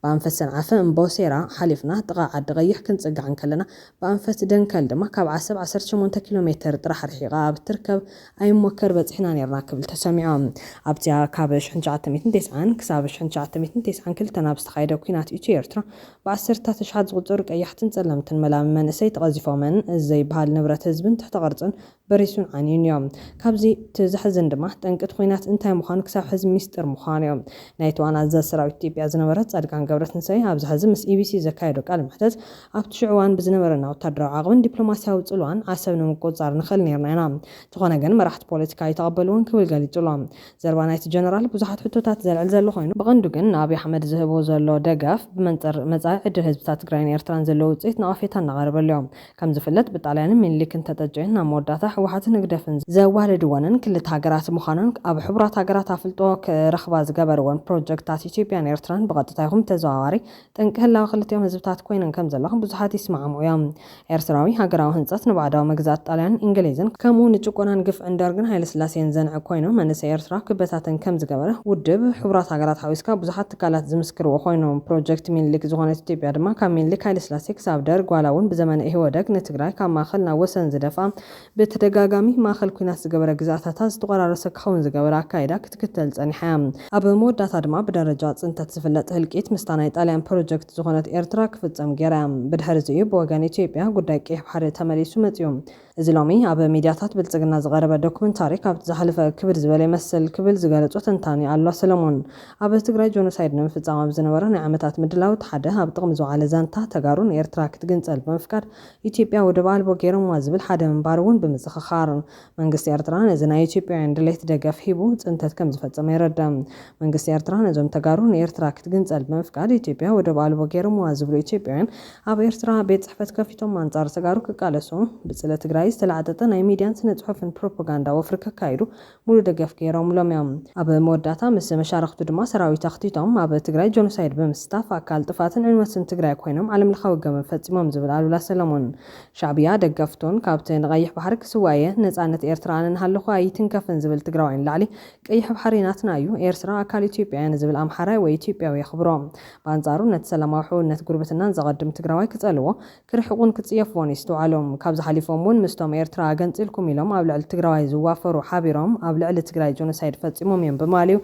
ብኣንፈት ሰንዓፈ እምቦሴራ ሓሊፍና ጥቓ ዓዲ ቀይሕ ክንጽጋዕን ከለና ብኣንፈት ደንከል ድማ ካብ ዓሰብ 18 ኪሎ ሜትር ጥራሕ ርሒቓ ኣብ ትርከብ أي مكر بتحنا نرنا قبل تسمعهم أبتيا كابش حنجات 1990 كسابش حنجات 1990 كل تنابست خيدا وكينات إيرترا بعصر تشحد زغطرك أي حتن سلمت الملام من سيت غزيفة من زي بهال نبرة هزبن تحت غرزن بريسون عنين يوم كابزي تزحزن دمه تنقد خوينات انتهي مخان كساب حزم ميستر مخان يوم نايتوانا زاسراوي تيبي أزنبرت صادقان قبرت نساي أبز حزم اس إي بي سي زكايدو قال محتاج أبتشعوان بزنبرنا وتدرع عغون دبلوماسيا وتسلوان عسبنا مقود صار نخل نيرنا ينام تخونا جن مرحت بوليتيكا يتقبلون كل قال يطلعون زربانايت جنرال بزحت حتوتات زلعل زلو خوينو بغندو جن أبي أحمد زهبو زلو دقاف بمنطر مزاع عدل حزبتات تقراين إيرتران زلو وزيت نقافيتها نغرب اليوم كم زفلت بطاليان من اللي كنت تتجهنا موداتا حوحات نقدفن زوال دوانن كل تاجرات مخانن أب حبرات تاجرات عفلتو كرخباز جبروان بروجكتات إثيوبيان إيرتران بغطتهم تزواري تنكهلا وخلتهم حزبتات كوينن كم زلهم بزحات يسمعهم ويام إيرتراوي هاجراو هنصت نبعدها مجزات طاليان إنجليزن كمون تشوكونان قف عندرجن هاي السلاسين زنع كوينو من سيرترا كبتاتن كم زجبره ودب حبرات تاجرات حويسكا بزحات كالات زمسكر وخوينو بروجكت من لك زغانة إثيوبيا دما كمين لك هاي السلاسيك سافدر قالاون بزمن إيه ودك نتجرا كم خلنا وسن زدفا بتدقاقامي ما خل كناس زجبره جزاتها تقرر رسك خون زجبره كايدا كتكتل زنحام أبو مودة تدما بدرجات أنت تسفلت هلكيت مستاني إيطاليان بروجكت زغانة إيرترا كفتم جرام بدهرزيو بوجان إثيوبيا قدك إيه بحر تملي سمتيوم زلامي أبو ميدياتات بلتقنا زغربة دوكمنتاري كابت زحلفة كبر زبالي مسل كبل زغالت وتنتاني الله سلامون أبو تقرأ جونوسايد نمفزام بزنوران عمتات مدلاو تحدها بتغمزو على زانتا تقارون إيرترا كتجنسل بمفكر إثيوبيا ودبال بوغيرم وازبل حدا من باروون بمزخ خارن منقس إيرتران إذن إثيوبيا عند ليت دقاف هيبو انتت كم زفتزام يردام منقس إيرتران إذن تقارون إيرترا كتجنسل بمفكر إثيوبيا ودبال بوغيرم وازبل إثيوبيا أبو إيرترا بيت صحفت كافيتو مانزار تقارو كقالسو بسلة تقرأ استلعادتنا أي ميديان سنتحفن بروباغندا وفركا كايرو مولو دقاف كيرام لوميام أبو موداتا مس مشاركتو دما سراوي تخطيطهم أبو تقرأ جونوسايد بمستاف أكال طفاتن علمسن تقرأ كوينهم علم لخاو قام فتمام زبل على سلامون شعبيا دقافتون كابتن غيح بحرك سوايه نزانة إيرتران هاللخو أي تنكفن زبل تقرأين لعلي كيح بحريناتنا أيو إيرترا أكال إثيوبيا زبل أمحرا وإثيوبيا ويخبرهم بانزارو نتسلم وحو نت قربتنا نزغدم تقرأي كتسألوه كرحقون كتسيفون يستوعلهم كابز حليفهم مستوم إيرترا قنتلكم إلهم أبلع التقرأي زوافر وحابرهم أبلع التقرأي جونوسايد فتمهم ينبماليو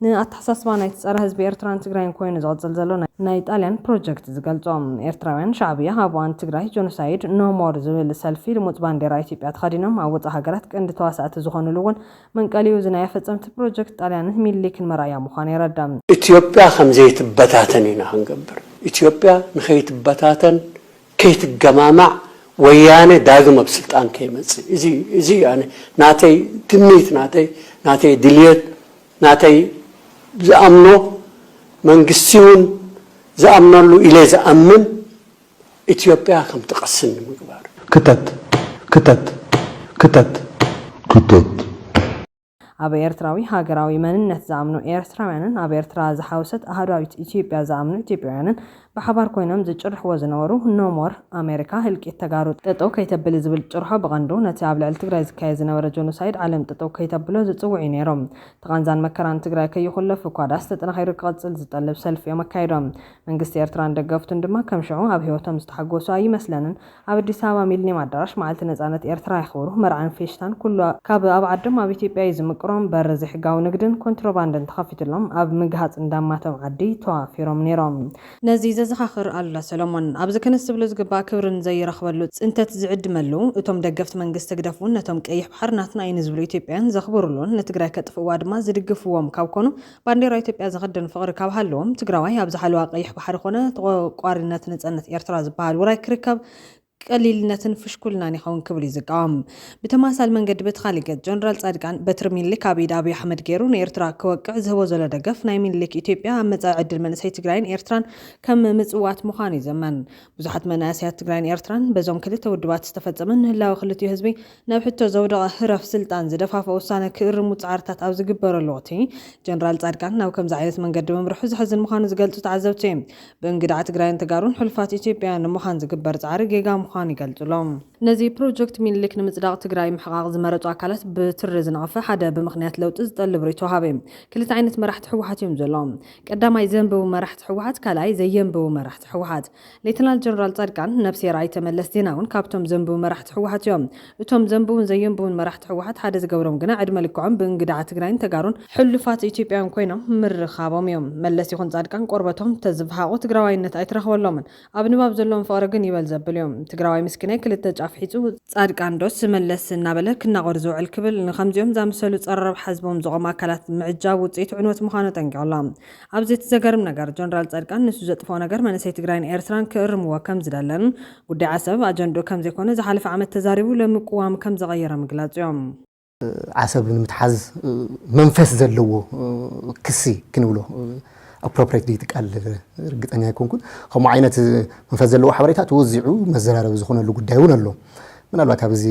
نأتحسس ما نيتسأر هزب إيرتران تقرأين كوين زغد زلزلو نايطاليان بروجكت زغلطهم إيرتراوين شعبية هابوان تقرأي جونوسايد نو مور زبل سلفي لموت بانديرا إثيوبيا تخدينهم أو هاجرات كند تواسعت زخون لون من قاليو زنايا فتمت بروجكت طاليان ميليك المرايا مخاني ردام
إثيوبيا خمزيت بتاتنين هنقبر إثيوبيا نخيت بتاتن كيت الجمامع ويانا داغم بسلطان كيمس إزي يعني ناتي تميت ناتي دليت ناتي زأمنو منقسيون زأمنو له إلي زأمن إثيوبيا كم تقسن مقبار كتت
ክተት
ኣብ ኤርትራዊ ሃገራዊ መንነት ዝኣምኑ ኤርትራውያንን ኣብ ኤርትራ ዝሓወሰት ኣህዳዊት ኢትዮጵያ ዝኣምኑ ኢትዮጵያውያንን ብሓባር ኮይኖም ዝጭርሕዎ ዝነበሩ ኖሞር ኣሜሪካ ህልቂት ተጋሩ ጠጠው ከይተብል ዝብል ጭርሖ ብቐንዱ ነቲ ኣብ ልዕሊ ትግራይ ዝካየድ ዝነበረ ጆኖሳይድ ዓለም ጠጠው ከይተብሎ ዝፅውዑ ነይሮም። ተቓንዛን መከራን ትግራይ ከይኹለፍ እኳ ዳስ ተጠናኺሩ ክቐፅል ዝጠልብ ሰልፊ እዮም ኣካይዶም። መንግስቲ ኤርትራን ደገፍቱን ድማ ከም ሽዑ ኣብ ሂወቶም ዝተሓጎሱ ኣይመስለንን። ኣብ ኣዲስ ኣበባ ሚሊኒየም ኣዳራሽ መዓልቲ ነፃነት ኤርትራ ይኽብሩ መርዓን ፌሽታን ኩሉ ካብ ኣብ ዓዶም ኣብ ኢትዮጵያ እዩ ዝምቅሮም በር ዘይሕጋዊ ንግድን ኮንትሮባንድን ተኸፊትሎም ኣብ ምግሃፅ እንዳማቶም ዓዲ ተዋፊሮም ነይሮም። ነዚ ዘዘኻኽር ኣሉላ ሰሎሞን ኣብዚ ክንስ ዝብሉ ዝግባእ ክብርን ዘይረኽበሉ ፅንተት ዝዕድመሉ እቶም ደገፍቲ መንግስቲ ግደፉን ነቶም ቀይሕ ባሕር ናትና እዩ ዝብሉ ኢትዮጵያን ዘኽብሩሉን ንትግራይ ከጥፍእዋ ድማ ዝድግፍዎም ካብ ኮኑ ባንዴራ ኢትዮጵያ ዝኽደን ፍቕሪ ካብ ሃለዎም ትግራዋይ ኣብ ዝሓለዋ ቀይሕ ባሕሪ ኮነ ተቋሪነት ነፃነት ኤርትራ ዝበሃል ውራይ ክርከብ ቀሊልነትን ፍሽኩልናን ይኸውን ክብል ይዝቃወም። ብተማሳል መንገዲ በትኻሊ ገጽ ጀነራል ጻድቃን በትሪ ሚኒሊክ ኣብ ኢድ ኣብዪ ኣሕመድ ገይሩ ንኤርትራ ክወቅዕ ዝህቦ ዘሎ ደገፍ ናይ ሚኒሊክ ኢትዮጵያ ኣብ መጻኢ ዕድል መንእሰይ ትግራይን ኤርትራን ከም ምጽዋት ምዃኑ ይዘመን። ብዙሓት መንእሰያት ትግራይን ኤርትራን በዞም ክልተ ውድባት ዝተፈጸመን ምህላዊ ክልቲኡ ህዝቢ ናብ ሕቶ ዘውደቐ ህረፍ ስልጣን ዝደፋፈ ውሳነ ክእርሙ ጻዕርታት ኣብ ዝግበረሉ ወቅቲ ጀነራል ጻድቃን ናብ ከምዚ ዓይነት መንገዲ ምምርሑ ዝሕዝን ምዃኑ ዝገልጹ ተዓዘብቲ እዮም። ብእንግዳዕ ትግራይን ተጋሩን ሕልፋት ኢትዮጵያውያን ንምዃን ዝግበር ጻዕሪ ጌጋ ምዃኑ ይገልጹሎም። ነዚ ፕሮጀክት ሚኒሊክ ንምጽዳቕ ትግራይ ምሕቃቕ ዝመረጹ ኣካላት ብትሪ ዝነቐፈ ሓደ ብምኽንያት ለውጢ ዝጠልብ ርእቶ ሃበ ክልተ ዓይነት መራሕቲ ሕወሓት እዮም ዘለዎም። ቀዳማይ ዘንብቡ መራሕቲ ሕወሓት ካልኣይ ዘየንብቡ መራሕቲ ሕወሓት። ሌተናል ጀነራል ጻድቃን ነብሲ ራእይ ተመለስ ዜናውን ካብቶም ዘንብቡ መራሕቲ ሕወሓት እዮም። እቶም ዘንብቡን ዘየንብቡን መራሕቲ ሕወሓት ሓደ ዝገብሮም ግና ዕድመ ልክዖም ብእንግዳዕ ትግራይን ተጋሩን ሕሉፋት ኢትዮጵያውያን ኮይኖም ምርኻቦም እዮም። መለስ ይኹን ጻድቃን ቆርበቶም ተዝፍሓቑ ትግራዋይነት ኣይትረኽበሎምን ኣብ ንባብ ዘለዎም ፍቕሪ ግን ይበል ዘብል እዮም። ትግራዋይ ምስኪናይ ክልተ ጫፍ ሒፁ ጻድቃን ዶስ መለስ እናበለ ክናቆር ዝውዕል ክብል ንከምዚኦም ዝኣመሰሉ ፀረብ ሓዝቦም ዝቆሙ ኣካላት ምዕጃብ ውፅኢት ዕንወት ምዃኑ ጠንቂቖላ። ኣብዚ ትዘገርም ነገር ጀነራል ጻድቃን ንሱ ዘጥፎ ነገር መንእሰይ ትግራይን ኤርትራን ክእርምዎ ከም ዝደለን ጉዳይ ዓሰብ ኣጀንዶ ከም ዘይኮነ ዝሓለፈ ዓመት ተዛሪቡ ለምቁዋም ከም ዘቐየረ ምግላጽ እዮም።
ዓሰብ ንምትሓዝ መንፈስ ዘለዎ ክሲ ክንብሎ appropriately ትቃል እርግጠኛ ይኮንኩን ከምኡ ዓይነት መንፈስ ዘለዎ ሓበሬታ ተወዚዑ መዘራረብ ዝኾነሉ ጉዳይ እውን ኣሎ። ምናልባት ኣብዚ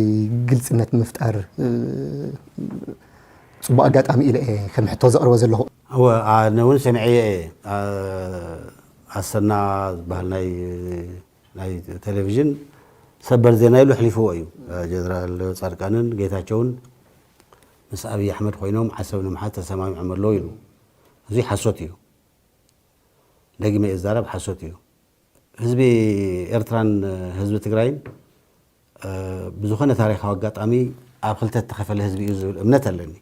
ግልጽነት ምፍጣር ጽቡቕ ኣጋጣሚ ኢለ ከም ሕቶ ዘቕርቦ ዘለኹ
ኣነ እውን ሰሚዐ ኣሰና ዝበሃል ናይ ቴሌቪዥን ሰበር ዜና ኢሉ ሕሊፍዎ እዩ። ጀነራል ጻድቃንን ጌታቸውን ምስ ኣብዪ ኣሕመድ ኮይኖም ዓሰብ ንምሓዝ ተሰማሚዖም ኣለዉ ኢሉ እዚ ሓሶት እዩ። ደጊመ ይዛረብ ሓሶት እዩ። ህዝቢ ኤርትራን ህዝቢ ትግራይን ብዝኾነ ታሪኻዊ ኣጋጣሚ ኣብ ክልተ ተኸፈለ ህዝቢ እዩ ዝብል እምነት ኣለኒ።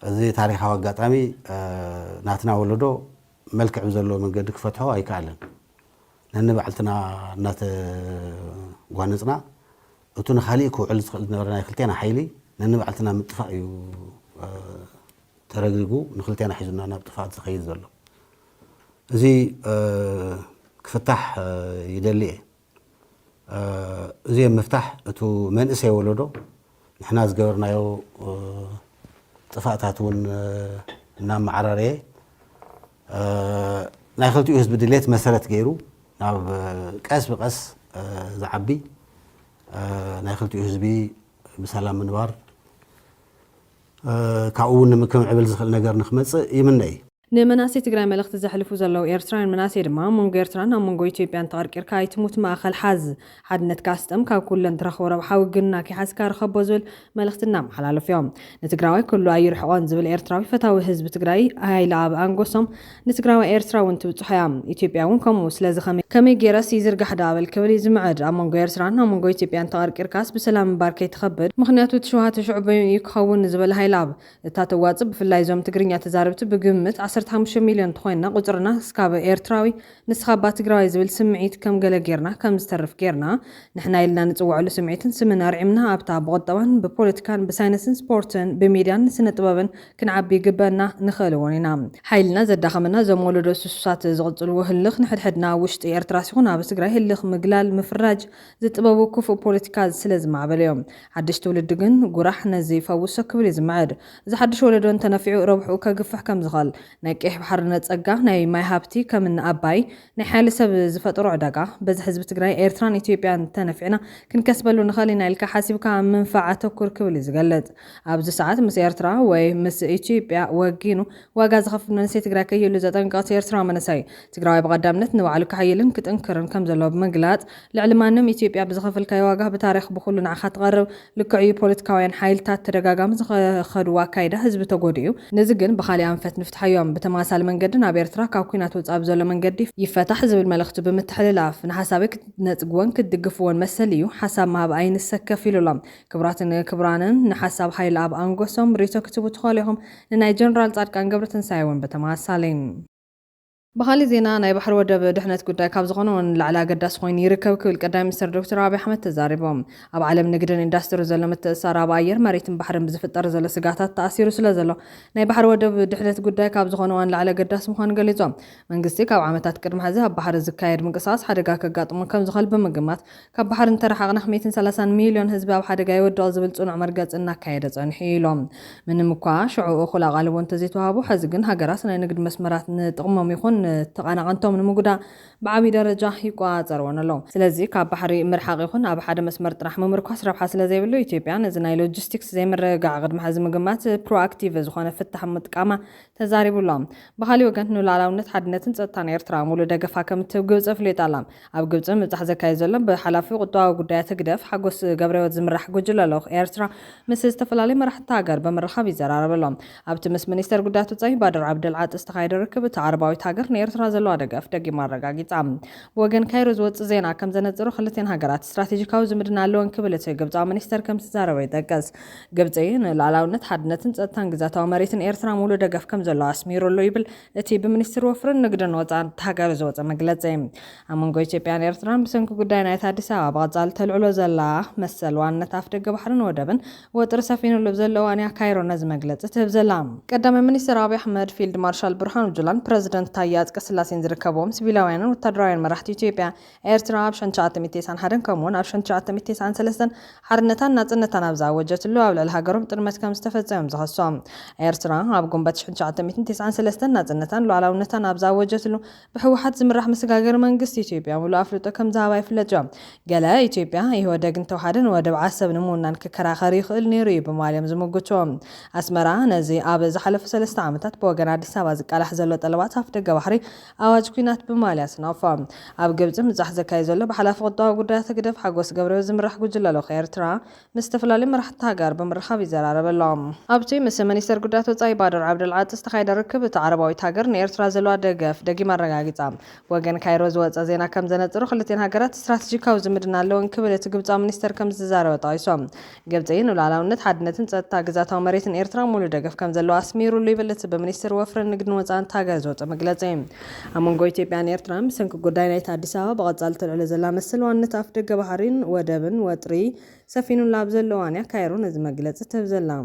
እዚ ታሪኻዊ ኣጋጣሚ ናትና ወለዶ መልክዕ ዘለዎ መንገዲ ክፈትሖ ኣይከኣለን። ነንባዕልትና እናተጓነፅና እቱ ንኻሊእ ክውዕል ዝኽእል ዝነበረ ናይ ክልቴና ሓይሊ ነንባዕልትና ምጥፋእ እዩ ተረግሪጉ ንክልቴና ሒዙና ናብ ጥፋት ዝኸይድ ዘሎ። እዚ ክፍታሕ ይደሊ እየ። እዚ ምፍታሕ እቱ መንእሰይ ወለዶ ንሕና ዝገበርናዮ ጥፋእታት እውን እናመዓራረየ ናይ ክልቲኡ ህዝቢ ድሌት መሰረት ገይሩ ናብ ቀስ ብቀስ ዝዓቢ ናይ ክልቲኡ ህዝቢ ብሰላም ምንባር ካብኡ እውን ንምክምዕብል ዝኽእል ነገር ንክመፅእ ይምነ እዩ።
ንመናሰይ ትግራይ መልእኽቲ ዘሕልፉ ዘለዉ ኤርትራውያን መናሰይ ድማ መንጎ ኤርትራን ኣብ መንጎ ኢትዮጵያን ተቐርቂርካ ኣይትሙት ማእኸል ሓዝ ሓድነት ካስጠም ካብ ኩለን ትረኽቦ ረብሓዊ ግና ከይሓዝካ ርኸቦ ዝብል መልእኽቲ እናመሓላለፉ እዮም። ንትግራዋይ ኩሉ ኣይርሕቆን ዝብል ኤርትራዊ ፈታዊ ህዝቢ ትግራይ ሃይለ ኣብ ኣንጎሶም ንትግራዋይ ኤርትራ እውን ትብፅሖ እያ። ኢትዮጵያ እውን ከምኡ ስለዚ ከመይ ጌረስ ይዝርጋሕ ዳበል ክብል ይዝምዕድ። ኣብ መንጎ ኤርትራን ኣብ መንጎ ኢትዮጵያን ተቐርቂርካስ ብሰላም ምንባር ከይትኸብድ ምክንያቱ ትሽውሃት ሽዑበዩ እዩ ክኸውን ዝብል ሃይለ ኣብ እታ ተዋፅእ ብፍላይ ዞም ትግርኛ ተዛረብቲ ብግምት 15 ሚልዮን ተኾይና ቁፅርና ስካብ ኤርትራዊ ንስኻባ ትግራዋይ ዝብል ስምዒት ከም ገለ ጌርና ከም ዝተርፍ ጌርና ንሕና ኢልና ንፅውዕሉ ስምዒትን ስምን ኣርዒምና ኣብታ ብቁጠባን ብፖለቲካን ብሳይንስን ስፖርትን ብሚድያን ስነ ጥበብን ክንዓቢ ግበና ንኽእል እውን ኢና። ሓይልና ዘዳኸመና ዞም ወለዶ ስሱሳት ዝቕፅልዎ ህልኽ ንሕድሕድና ውሽጢ ኤርትራ ሲኹን ኣብ ትግራይ ህልኽ ምግላል ምፍራጅ ዝጥበቡ ክፉእ ፖለቲካ ስለ ዝማዕበለ እዮም። ሓድሽ ትውልዲ ግን ጉራሕ ነዚ ይፈውሶ ክብል ይዝምዕድ። እዚ ሓድሽ ወለዶ እንተነፊዑ ረብሑ ከግፍሕ ከም ዝኽእል ናይ ቀይሕ ባሕሪ ነፀጋ ናይ ማይ ሃብቲ ከምን ኣባይ ናይ ሓይሊ ሰብ ዝፈጥሮ ዕዳጋ በዚ ህዝቢ ትግራይ ኤርትራን ኢትዮጵያን ተነፊዕና ክንከስበሉ ንኽእል ኢና ኢልካ ሓሲብካ ምንፋዕ ኣተኩር ክብል እዩ ዝገልጽ ኣብዚ ሰዓት ምስ ኤርትራ ወይ ምስ ኢትዮጵያ ወጊኑ ዋጋ ዝኸፍል መንእሰይ ትግራይ ከይህሉ ዘጠንቀቕቲ ኤርትራ መንእሰይ ትግራዋይ ብቐዳምነት ንባዕሉ ክሓይልን ክጥንክርን ከም ዘለዎ ብምግላጽ ልዕሊ ማንም ኢትዮጵያ ብዝኸፍልካዮ ዋጋ ብታሪኽ ብኩሉ ንዓኻ ትቐርብ ልክዕ እዩ ፖለቲካውያን ሓይልታት ተደጋጋሚ ዝኸድዋ ካይዳ ህዝቢ ተጎዲኡ ነዚ ግን ብኻሊእ ኣንፈት ንፍትሓዮም بتماثل من قدنا بيرترا كاوكينات وصاب زول من قدي يفتح زب الملخت بمتحللاف نحسابك نتقون كدقفون مسليو حساب ما بعين السكه في لولام كبرانن نحساب حي الاب انغوسوم ريتو كتبوا تخاليهم لناي جنرال صادقان قبرتن سايون بتماثلين بخالي زينا ناي بحر ودب دحنت قداي كاب زغونون لعلا قداس خوين يركب كل قدام مستر دكتور ابي احمد تزاربهم اب عالم نقدن اندستري زلمه تسار باير مريتن بحرن بزفطر زل سغاتات تاثير سلازلو ناي بحر ودب دحنت قداي كاب زغونون لعلا قداس مخان غليزوم منغستي كاب عامتات قدم حزه بحر زكايد منقصاص حدغا كغاطمو كم زخل بمغمات كاب بحر انترحقنا 130 مليون حزب اب حدغا يودل زبل صنع مرغص እና ካይደ ጸንሒሎም ምንም እኳ ሽዑ ኹላ ቃልቦን ተዘይተዋቡ ሕዝግን ሃገራስ ናይ ንግድ መስመራት ንጥቅሞም ይኹን ተቃናቀንቶም ንምጉዳ ብዓቢ ደረጃ ይቋጸርዎን ኣሎ ስለዚ ካብ ባሕሪ ምርሓቅ ይኹን ኣብ ሓደ መስመር ጥራሕ መምርኳስ ረብሓ ስለዘይብሉ ኢትዮጵያ ነዚ ናይ ሎጂስቲክስ ዘይምርግጋዕ ቅድሚ ሕዚ ምግማት ፕሮአክቲቭ ዝኾነ ፍታሕ ምጥቃማ ተዛሪቡሎም ብኻሊ ወገን ንላዕላውነት ሓድነትን ጸጥታን ኤርትራ ሙሉ ደገፋ ከምትብ ግብጽ ፍሌጣላ ኣብ ግብጽ ምጽሕ ዘካይ ዘሎ ብሓላፊ ቁጠባዊ ጉዳያት ግደፍ ሓጎስ ገብረወት ዝምራሕ ጉጅለ ኣሎ ኤርትራ ምስ ዝተፈላለዩ መራሕቲ ሃገር በመረኻብ ይዘራረበሎም ኣብቲ ምስ ሚኒስተር ጉዳያት ወጻኢ ባድር ዓብደልዓጥ ዝተኻየደ ርክብ ዓረባዊት ሃገር ኤርትራ ዘለዋ ደገፍ ደጊማ ማረጋጊጻ ወገን ካይሮ ዝወጽ ዜና ከም ዘነጽሩ ክልቴን ሃገራት ስትራቴጂካዊ ዝምድና ኣለዎን ክብል እቲ ግብጻ ሚኒስተር ከም ዝተዛረበ ይጠቅስ ግብጽ ንላዕላውነት ሓድነትን ጸጥታን ግዛታዊ መሬትን ኤርትራ ሙሉ ደገፍ ከም ዘሎ ኣስሚሩሉ ይብል እቲ ብሚኒስትር ወፍርን ንግድን ወጻን ሃገር ዝወጽ መግለጺ ኣብ መንጎ ኢትዮጵያን ኤርትራን ብሰንኪ ጉዳይ ናይቲ ኣዲስ ኣበባ ብቐጻሊ ተልዕሎ ዘላ መሰል ዋነት ኣፍ ደገ ባሕርን ወደብን ወጥሪ ሰፊኑሉ ዘለዎ ዋንያ ካይሮ ነዚ መግለጺ ትህብ ዘላ ቀዳማይ ሚኒስትር አብይ አሕመድ ፊልድ ማርሻል ብርሃኑ ጁላን ፕሬዚደንት ታዬ አጽቀሥላሴን ዝርከቦም ሲቪላውያንን ወታደራውያን መራሕቲ ኢትዮጵያ ኤርትራ ኣብ 1991 ከምኡውን ኣብ 1993 ሓርነታን ናጽነታን ኣብ ዘኣወጀትሉ ኣብ ልዕሊ ሃገሮም ጥርመት ከም ዝተፈጸመም ዝኸሶም ኤርትራ ኣብ ጉንበት 1993 ናጽነታን ሉዓላውነታን ኣብ ዘኣወጀትሉ ብሕወሓት ዝምራሕ ምስጋገር መንግስቲ ኢትዮጵያ ሙሉ ኣፍልጦ ከም ዝሃባ ይፍለጥ እዩ ገለ ኢትዮጵያ ይወደግን ተዋሓደን ወደብ ዓሰብ ንምውናን ክከራኸር ይኽእል ነይሩ እዩ በማልዮም ዝምግቶም ኣስመራ ነዚ ኣብ ዝሓለፈ 3 ዓመታት ብወገን ኣዲስ ኣበባ ዝቃላሕ ዘሎ ጠለባት ኣፍ ደገ ባሕሪ ኣዋጅ ኩናት ብማልያ ስናፋ ኣብ ግብጽ ምጻሕ ዘካይ ዘሎ ብሓላፊ ቁጠባዊ ጉዳያት ግደፍ ሓጎስ ገብረወት ዝምራሕ ጉጅለ ኣሎ ኤርትራ ምስ ዝተፈላለዩ መራሕቲ ሃገር ብምርኻብ ይዘራረበሎም ኣብቲ ምስ ሚኒስተር ጉዳያት ወጻኢ ባድር ዓብደልዓጥ ዝተኻየደ ርክብ እቲ ዓረባዊት ሃገር ንኤርትራ ዘለዋ ደገፍ ደጊማ ኣረጋጊጻ ወገን ካይሮ ዝወጸ ዜና ከም ዘነጽሩ ክልቴን ሃገራት ስትራቴጂካዊ ዝምድና ኣለዎን ክብል እቲ ግብጻ ሚኒስተር ከም ዝተዛረበ ጠቂሶም ግብጽ ንላዕላውነት ሓድነትን ጸጥታ ግዛታዊ መሬትን ኤርትራ ሙሉ ደገፍ ከም ዘለዎ ኣስሚሩሉ ይብል እቲ ብሚኒስትር ወፍርን ንግድን ወጻን ሃገር ዝወጸ መግለጺ ኣብ መንጎ ኢትዮጵያን ኤርትራን ብሰንኪ ጉዳይ ናይቲ ኣዲስ ኣበባ ብቐጻሊ ተልዕሎ ዘላ መሰል ዋነት ኣፍ ደገ ባሕሪን ወደብን ወጥሪ ሰፊኑላ ኣብ ዘለዎ ዋንያ ካይሮ ነዚ መግለጺ ትህብ ዘላ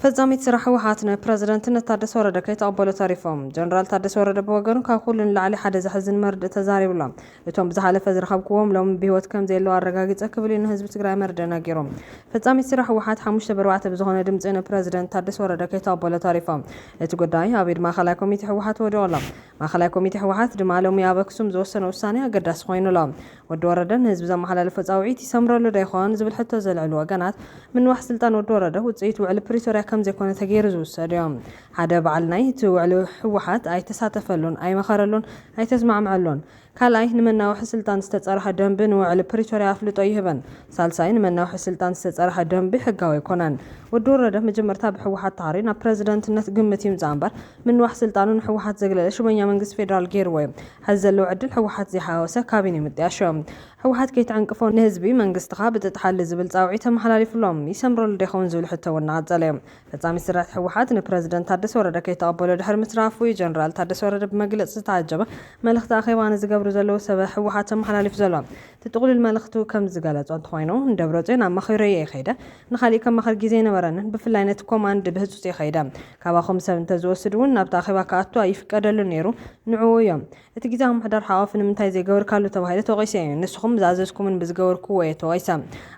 ፈጻሚት ስራሕ ህወሓት ንፕረዚደንትነት ታደሰ ወረደ ከይተቐበሉ ተሪፎም ጀነራል ታደሰ ወረደ ብወገኑ ካብ ኩሉ ንላዕሊ ሓደ ዘሕዝን መርድእ ተዛሪቡሎም እቶም ብዝሓለፈ ዝረኸብክዎም ሎም ብሂወት ከም ዘየለዉ ኣረጋጊፀ ክብል እዩ ንህዝቢ ትግራይ መርድእ ነጊሮም ፈጻሚት ስራሕ ህወሓት 5-4 ብዝኾነ ድምፂ ንፕረዚደንት ታደሰ ወረደ ከይተቐበሉ ተሪፎም እቲ ጉዳይ ኣብ ኢድ ማእኸላይ ኮሚቴ ህወሓት ወዲቑሎም ማእኸላይ ኮሚቴ ህወሓት ድማ ሎሚ ኣብ ኣክሱም ዝወሰነ ውሳነ ኣገዳሲ ኮይኑሎም ወዲ ወረደ ንህዝቢ ዘመሓላለፈ ፃውዒት ይሰምረሉ ዶ ይኾን ዝብል ሕቶ ዘልዕሉ ወገናት ምንዋሕ ስልጣን ወዲ ወረደ ውፅኢት ውዕሊ ፕሪቶርያ ከም ዘይኮነ ተገይሩ ዝውሰድ እዮም ሓደ በዓል ናይ እቲ ውዕሊ ህወሓት ኣይተሳተፈሉን ኣይመኸረሉን ኣይተስማዕምዐሉን ካልኣይ ንመናውሒ ስልጣን ዝተጸርሐ ደንቢ ንውዕሊ ፕሪቶርያ ኣፍልጦ ይህበን ሳልሳይ ንመናውሒ ስልጣን ዝተጸርሐ ደንቢ ሕጋዊ ኣይኮነን ወዲ ወረደ መጀመርታ ብሕወሓት ተሃሪ ናብ ፕረዚደንትነት ግምት ይምጻእ እምበር ምንዋሕ ስልጣኑ ንሕወሓት ዘግለለ ሽመኛ መንግስቲ ፌደራል ገይርዎ እዩ ሕዚ ዘለዎ ዕድል ሕወሓት ዘይሓወሰ ካቢነ ምጥያሾም ሕወሓት ከይተዓንቅፎ ንህዝቢ መንግስትኻ ብጥጥሓሊ ዝብል ፃውዒት ተመሓላሊፉሎም ይሰምረሉ ዶ ይኸውን ዝብል ሕቶ እውን እናቐጸለ እዮም ፈጻሚ ስራሕ ሕወሓት ንፕረዚደንት ታደሰ ወረደ ከይተቐበሎ ድሕሪ ምትራፉ ጀነራል ታደሰ ወረደ ብመግለፂ ዝተዓጀበ መልእኽቲ ኣኼባ ንዝገብሩ زلو سبا حوحات محلالف زلو تتقول الملختو كم زغالص انتخوينو እንደብረጽዮን አማኺረየ ይኸይደ ንኻሊ ከም ማኸር ግዜ ነበረን ብፍላይነት ኮማንድ ብህጹጽ ይኸይደ ካባኹም ሰብ እንተዝወስድውን ናብታ ኺባ ካኣቱ ይፍቀደሉ ነይሩ ንዕኡ እዮም እቲ ግዜያዊ ምሕዳር ሓዋፍ ንምንታይ ዘይገበርካሉ ተባሂለ ተወቂሰ እዩ ንስኹም ዝኣዘዝኩምን ብዝገበርኩዎ እየ ተወቂሰ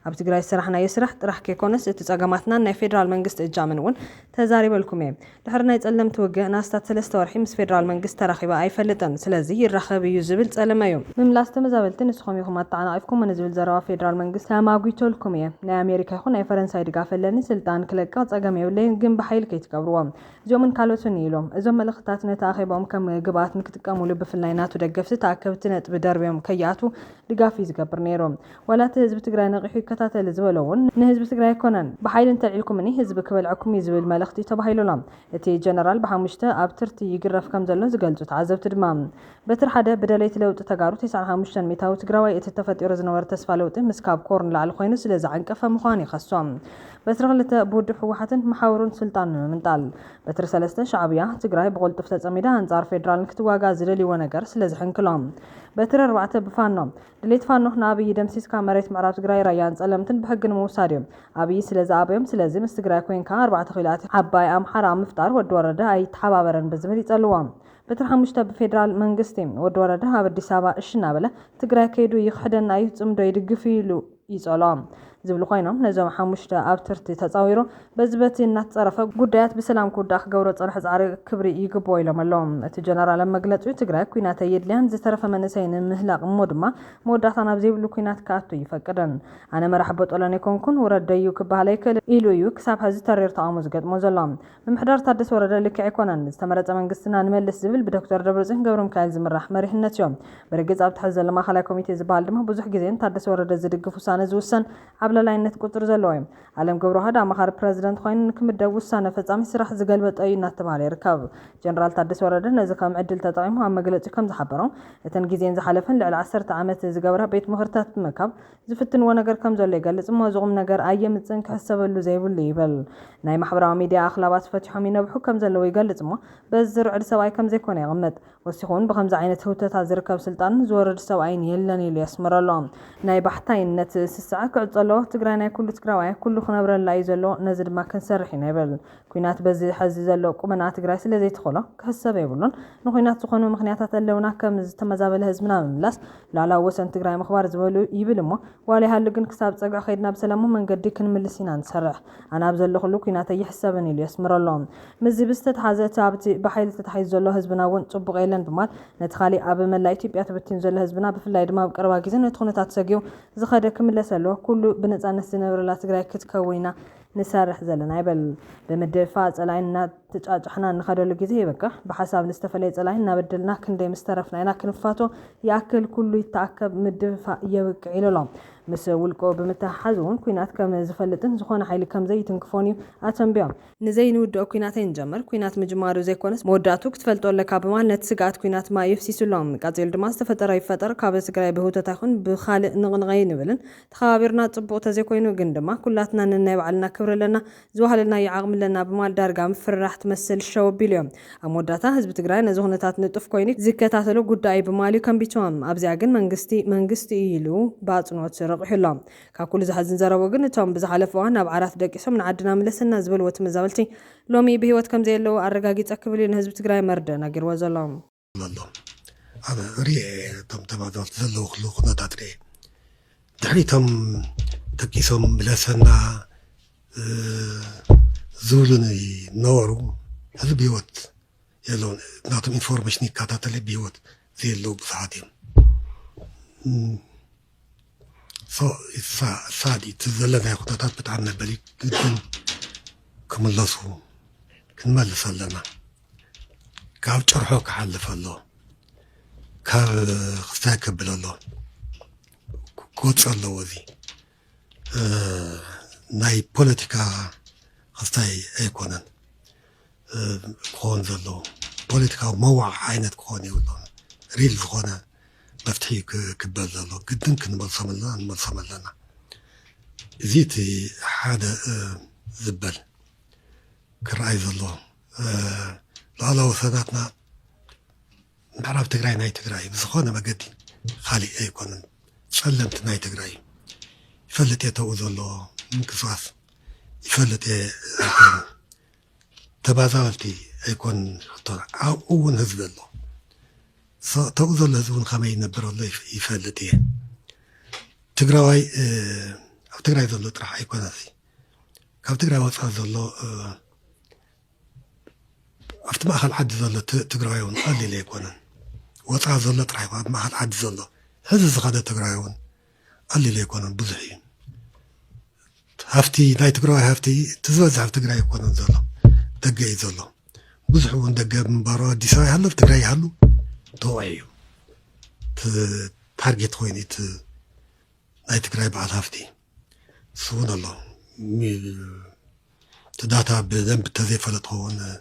ኣብ ትግራይ ስራሕናየ ስራሕ ጥራሕ ከይኮነስ እቲ ጸገማትና ናይ ፌደራል መንግስቲ እጃምን እውን ተዛሪበልኩም እየ ድሕሪ ናይ ጸለምቲ ውግእ ናስታት 3 ወርሒ ምስ ፌደራል መንግስቲ ተራኺባ ኣይፈልጥን ስለዚ ይራኸብ እዩ ዝብል ጸለመ እዩ ምምላስ ተመዛበልቲ ንስኹም ይኹም ኣጣዓናቂፍኩም ንዝብል ዘረባ ፌደራል መንግስቲ ተማጉይተልኩም እየ ናይ ኣሜሪካ ይኹን ናይ ፈረንሳይ ድጋፍ ኣለኒ ስልጣን ክለቅ ጸገም የብለይን ግን ብሓይል ከይትቀብርዎም እዚኦምን ካልኦትን ኢሎም እዞም መልእኽትታት ነታ ኣኺቦም ከም ግብኣት ንክጥቀሙሉ ብፍላይ ናቱ ደገፍቲ ተኣከብቲ ነጥቢ ደርብዮም ከይኣቱ ድጋፍ ዝገብር ነይሮም ወላቲ ህዝቢ ትግራይ ነቂሑ ይከታተል ዝበለውን ንህዝቢ ትግራይ ኮነን ብሓይል እንተልዕልኩምኒ ህዝቢ ክበልዐኩም ይዝብል መልእኽቲ ተባሂሉሎም እቲ ጀነራል ብሓሙሽተ ኣብ ትርቲ ይግረፍ ከም ዘሎ ዝገልጹ ተዓዘብቲ ድማ በትር ሓደ ብደለይቲ ለውጢ ተጋሩ 95 ሚታዊ ትግራዋይ እቲ ተፈጢሩ ዝነበረ ተስፋ ለውጢ ምስካብ ኮርን ላዕሊ ኮይኑ ስለ ዝዓንቀፈ ምዃኑ ይኸሶም በትር ክልተ ብውድብ ሕወሓትን መሓወሩን ስልጣን ንምንጣል በትር 3 ሻዕብያ ትግራይ ብቁልጡፍ ተጸሚዳ አንጻር ፌደራል ክትዋጋ ዝደልይዎ ነገር ስለ ዝሕንክሎም በትር 4 ብፋኖ ድሌት ፋኖ ንኣብይ ደምሲስካ መሬት ምዕራብ ትግራይ ራያን ጸለምትን ብሕግ ንምውሳድ እዮም ኣብይ ስለ ዝኣበዮም ስለዚ ምስ ትግራይ ኮይንካ 4 ኺላት ዓባይ ኣምሓራ ምፍጣር ወዲ ወረዳ ኣይተሓባበረን ብዝብል ይጸልዎም በትር 5 በፌደራል መንግስቲ ወዲ ወረዳ ኣብ አዲስ አበባ እሽናበለ ትግራይ ከይዱ ይኽሕደና እዩ ጽምዶ ይድግፍ ኢሉ ይጸሎም ዝብሉ ኮይኖም ነዞም 5 ኣብ ትርቲ ተጻዊሮ በዝበት እናተጸረፈ ጉዳያት ብሰላም ኩዳኽ ገብሮ ጸልሕ ጻሪ ክብሪ ይግቦ ኢሎም ኣለዎም እቲ ጀነራል መግለጹ ትግራይ ኩናት የድልያን ዝተረፈ መንሰይን ምህላቕ እሞ ድማ መወዳእታ ናብ ዘይብሉ ኩናት ካኣቱ ይፈቅደን ኣነ መራሒ በጦለን ይኮንኩን ወረደዩ ክበሃል ኣይክእል ኢሉ እዩ ክሳብ ሕዚ ተሪር ተቃውሞ ዝገጥሞ ዘሎ ምምሕዳር ታደሰ ወረደ ልክዕ ኣይኮነን ዝተመረጸ መንግስትና ንመልስ ዝብል ብዶክተር ደብረጽዮን ገብረ ሚካኤል ዝምራሕ መሪሕነት እዮም በርግጽ ኣብ ትሕቲ ዘሎ ማእኸላይ ኮሚቴ ዝበሃል ድማ ብዙሕ ግዜ ታደሰ ወረደ ዝድግፍ ውሳነ ዝውሰን ኣብላላይነት ቁጥር ዘሎ እዩ ዓለም ገብረ ዋህድ ኣማኻሪ ፕረዚደንት ኮይኑ ንክምደብ ውሳነ ፈጻሚ ስራሕ ዝገልበጠ እዩ እናተባሃለ ይርከብ ጀነራል ታደሰ ወረደ ነዚ ከም ዕድል ተጠቂሙ ኣብ መግለጺ ከም ዝሓበሮም እተን ግዜን ዝሓለፈን ልዕሊ 10 ዓመት ዝገብራ ቤት ምኽርታት ምካብ ዝፍትንዎ ነገር ከም ዘሎ ይገልጽ እሞ ዝቑም ነገር ኣየምፅን ክሕሰበሉ ዘይብሉ ይብል ናይ ማሕበራዊ ሚድያ ኣኽላባት ፈቲሖም ይነብሑ ከም ዘለዎ ይገልጽ እሞ በዚ ርዕድ ሰብኣይ ከም ዘይኮነ ይቕመጥ ወሲኹን ብከምዚ ዓይነት ህውተታት ዝርከብ ስልጣን ዝወረድ ሰብኣይን የለን ኢሉ የስምረሎም ናይ ባሕታይነት ስስዓ ክዕጸሎ ትግራይ ናይ ኩሉ ትግራዋይ ኩሉ ክነብረላ እዩ ዘሎ ነዚ ድማ ክንሰርሕ ኢና ይብል ኩናት በዚ ሕዚ ዘሎ ቁመና ትግራይ ስለ ዘይትኸሎ ክሕሰብ የብሉን ንኩናት ዝኾኑ ምክንያታት ኣለውና ከም ዝተመዛበለ ህዝብና ምምላስ ላዕላዊ ወሰን ትግራይ ምኽባር ዝበሉ ይብል እሞ ዋላ ይሃሉ ግን ክሳብ ፀግዕ ከይድና ብሰላሙ መንገዲ ክንምልስ ኢና ንሰርሕ ኣነ ኣብ ዘሎ ኩሉ ኩናት ይሕሰብን ኢሉ የስምረሎም ምዚ ብዝተተሓዘ ኣብቲ ብሓይሊ ተታሒዙ ዘሎ ህዝብና እውን ጽቡቕ የለን ብማል ነቲ ካሊእ ኣብ መላእ ኢትዮጵያ ተበቲኑ ዘሎ ህዝብና ብፍላይ ድማ ኣብ ቀረባ ግዜ ነቲ ኩነታት ሰጊዩ ዝኸደ ክምለስ ኣለዎ ኩሉ ብነጻነት ዝነብረላ ትግራይ ክትከውና ንሰርሕ ዘለና ይበል ብምድፋዕ ጸላይና ተጫጭሕና ንኸደሉ ግዜ ይበቃ ብሓሳብ ንስተፈለየ ጸላይ እናበደልና ክንደይ ምስተረፍና ኢና ክንፋቶ ያክል ኩሉ ይተኣከብ ምድፋዕ የብቅዕ ኢሎም ምስ ውልቆ ብምትሓዝ እውን ኩናት ከም ዝፈልጥን ዝኾነ ሓይሊ ከም ዘይትንክፎን እዩ ኣተንቢዮም ንዘይ ንውድኦ ኩናት እንጀምር ኩናት ምጅማሩ ዘይኮነስ መወዳእቱ ክትፈልጦ ኣለካ ብማል ነቲ ስጋኣት ኩናት ማ የፍሲሱሎም ቃጺሉ ድማ ዝተፈጠረ ይፈጠር ካብ ትግራይ ብህውተታ ይኹን ብኻልእ ንቕንቐይ ንብልን ተኸባቢርና ጽቡቕ ተዘይኮይኑ ግን ድማ ኩላትና ነናይ ባዕልና ክብሪ ኣለና ዝዋሃለልና ይዓቕሚ ኣለና ብማል ዳርጋ ምፍራሕ ትመስል ሸወቢሉ እዮም ኣብ መወዳእታ ህዝቢ ትግራይ ነዚ ኩነታት ንጡፍ ኮይኑ ዝከታተሉ ጉዳይ ብማል እዩ ከንቢቶም ኣብዚኣ ግን መንግስቲ ኢሉ በኣጽንኦት ረቂሑሎም ካብ ኩሉ ዝሓዝን ዘረቦ ግን እቶም ብዝሓለፈ እዋን ናብ ዓራት ደቂሶም ንዓድና ምለስና ዝበልዎ ተመዛበልቲ ሎሚ ብሂወት ከም ዘየለው ኣረጋጊፀ ክብል እዩ ንህዝቢ ትግራይ መርደ ነጊርዎ ዘሎም
ኣነ ርኤ እቶም ተመዛበልቲ ዘለዉ ኩሉ ኩነታት ርኤ ድሕሪቶም ደቂሶም ምለሰና ዝብሉን ነበሩ ሕዚ ብሂወት የለውን ናቶም ኢንፎርሜሽን ይከታተለ ብሂወት ዘየለው ብዙሓት እዮም ሳዲ እቲ ዘለናይ ኩነታት ብጣዕሚ መበሊ ግድን ክምለሱ ክንመልስ ኣለና ካብ ጭርሖ ክሓልፍ ኣሎ ካብ ክስታይ ከብል ኣሎ ክወፅ ኣለዎ እዚ ናይ ፖለቲካ ክስታይ ኣይኮነን ክኾን ዘለዎ ፖለቲካዊ መዋዕ ዓይነት ክኾን የብሎን ሪል ዝኾነ መፍትሒ ክበል ዘሎ ግድን ክንመልሶም ኣለና እዚ እቲ ሓደ ዝበል ክረኣይ ዘሎ ላዕለወ ወሰናትና ምዕራብ ትግራይ ናይ ትግራይ ብዝኾነ መገዲ خالي أيكون سلمت ناي تقرأي يفلت يتوزلو منكسواس يفلت أيكون تبازالتي أيكون أون هزب الله توزل هزبون خمي نبر الله يفلت تقرأي أو تقرأي زلو ترح أيكون هذي كاب تقرأي وصل زلو أفت ما أخل حد زلو تقرأيون قال لي ليكون وصل زلو ترح ما أخل حد زلو هذا زغادة تقرأيون قال لي ليكون بزحين هفتي لا تقرأي هفتي تزوج تقرأي يكون زلو دقي زلو بزحون دقي مباراة ديساي هلو تقرأي هلو توعيو تارجت خويني لا تقرأي بعد هفتي سبحان الله تداتا بذنب تزيف لطهون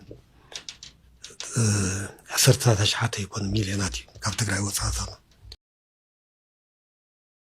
حسرت هذا شحاتي يكون مليوناتي كاب تقرأي وصاصا